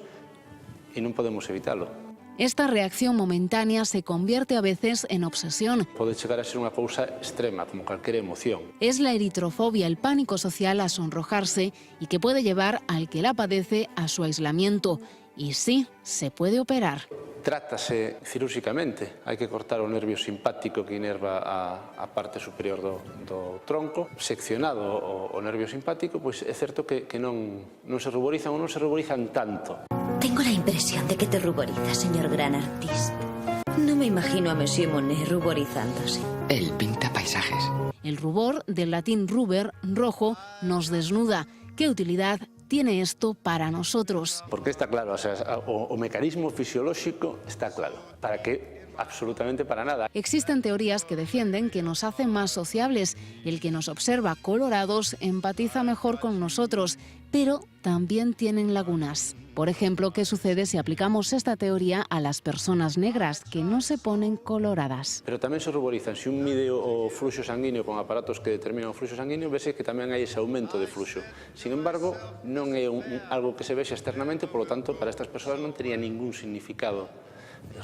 e non podemos evitalo. Esta reacción momentánea se convierte a veces en obsesión. Pode chegar a ser unha cousa extrema, como calquera emoción. Es la eritrofobia, el pánico social a sonrojarse y que puede llevar al que la padece a su aislamiento. Y sí, se puede operar. Trátase cirúrxicamente. Hai que cortar o nervio simpático que inerva a parte superior do tronco. Seccionado o nervio simpático, pois é certo que non se ruborizan ou non se ruborizan tanto. Tengo la impresión de que te ruboriza, señor gran artista. No me imagino a Monsieur Monet ruborizándose. Él pinta paisajes. El rubor, del latín ruber, rojo, nos desnuda. ¿Qué utilidad tiene esto para nosotros? Porque está claro, o mecanismo fisiolóxico está claro. ¿Para qué? Absolutamente para nada. Existen teorías que defienden que nos hacen más sociables. El que nos observa colorados empatiza mejor con nosotros, pero también tienen lagunas. Por ejemplo, ¿qué sucede si aplicamos esta teoría a las personas negras que no se ponen coloradas? Pero tamén se ruborizan. Se un mide o fluxo sanguíneo con aparatos que determinan o fluxo sanguíneo, vese que tamén hai ese aumento de fluxo. Sin embargo, non é algo que se vexe externamente, por lo tanto, para estas persoas non tería ningún significado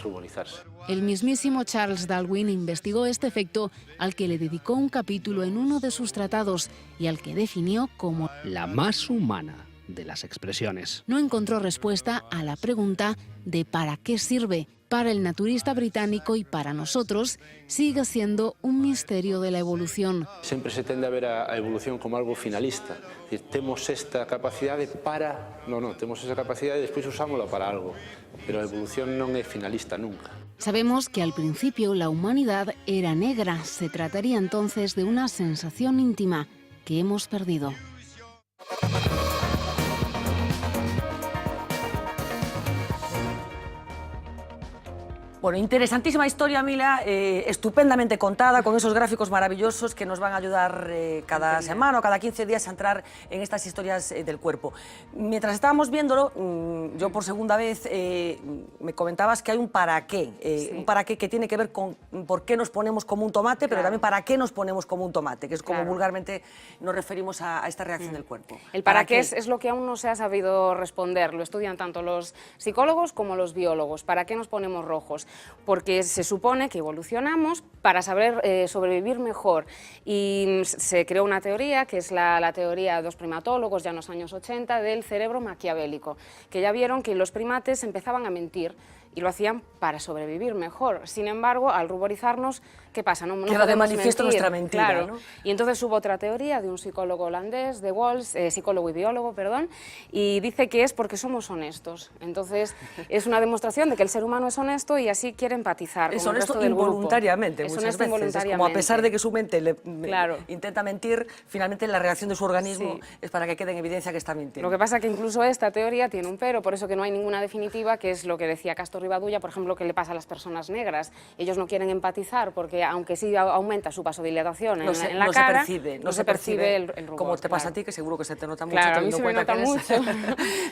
ruborizarse. El mismísimo Charles Darwin investigó este efecto, al que le dedicó un capítulo en uno de sus tratados y al que definió como la más humana de las expresiones. No encontró respuesta a la pregunta de ¿para qué sirve? Para el naturista británico y para nosotros sigue siendo un misterio de la evolución. Sempre se tende a ver a evolución como algo finalista. Temos esta capacidade para... Non, temos esa capacidade e despois usámola para algo. Pero a evolución non é finalista nunca. Sabemos que al principio la humanidad era negra. Se trataría entonces de una sensación íntima que hemos perdido. Bueno, interesantísima historia, Mila, estupendamente contada, con esos gráficos maravillosos que nos van a ayudar cada semana o cada 15 días a entrar en estas historias del cuerpo. Mientras estábamos viéndolo, yo por segunda vez me comentabas que hay un para qué, un para qué que tiene que ver con por qué nos ponemos como un tomate, pero también para qué nos ponemos como un tomate, que es como vulgarmente nos referimos a esta reacción del cuerpo. El para qué es lo que aún no se ha sabido responder, lo estudian tanto los psicólogos como los biólogos. ¿Para qué nos ponemos rojos? porque se supone que evolucionamos para saber sobrevivir mejor. Y se creó una teoría, que es la teoría de dos primatólogos ya en los años 80, del cerebro maquiavélico, que ya vieron que los primates empezaban a mentir y lo hacían para sobrevivir mejor. Sin embargo, al ruborizarnos, ¿qué pasa? No queda de manifiesto mentir, nuestra mentira, claro. ¿no? Y entonces hubo otra teoría de un psicólogo holandés, de Walls, psicólogo y biólogo, perdón, y dice que es porque somos honestos. Entonces, es una demostración de que el ser humano es honesto y así quiere empatizar Es con el resto honesto del grupo. involuntariamente, Es muchas honesto veces. involuntariamente. Es como a pesar de que su mente Claro. intenta mentir, finalmente la reacción de su organismo es para que quede en evidencia que está mintiendo. Lo que pasa es que incluso esta teoría tiene un pero, por eso que no hay ninguna definitiva, que es lo que decía Castor Rivadulla, por ejemplo, que le pasa a las personas negras. Ellos no quieren empatizar porque, aunque sí aumenta su vasodilatación en la cara, no se percibe el rubor. Como te pasa a ti, que seguro que se te nota mucho, Claro, a mí teniendo se me en cuenta nota que eres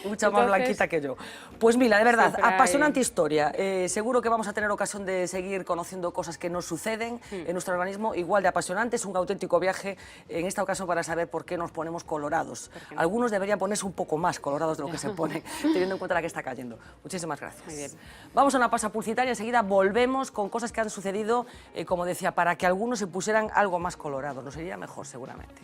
mucho. mucha más blanquita que yo. Pues Mila, de verdad, Siempre hay- apasionante historia. Seguro que vamos a tener ocasión de seguir conociendo cosas que nos suceden en nuestro organismo, igual de apasionantes, un auténtico viaje, en esta ocasión para saber por qué nos ponemos colorados. Algunos deberían ponerse un poco más colorados de lo que se ponen, teniendo en cuenta la que está cayendo. Muchísimas gracias. Muy bien. Vamos a una pausa publicitaria, enseguida volvemos con cosas que han sucedido, como decía, para que algunos se pusieran algo más colorados. Nos iría mejor, seguramente.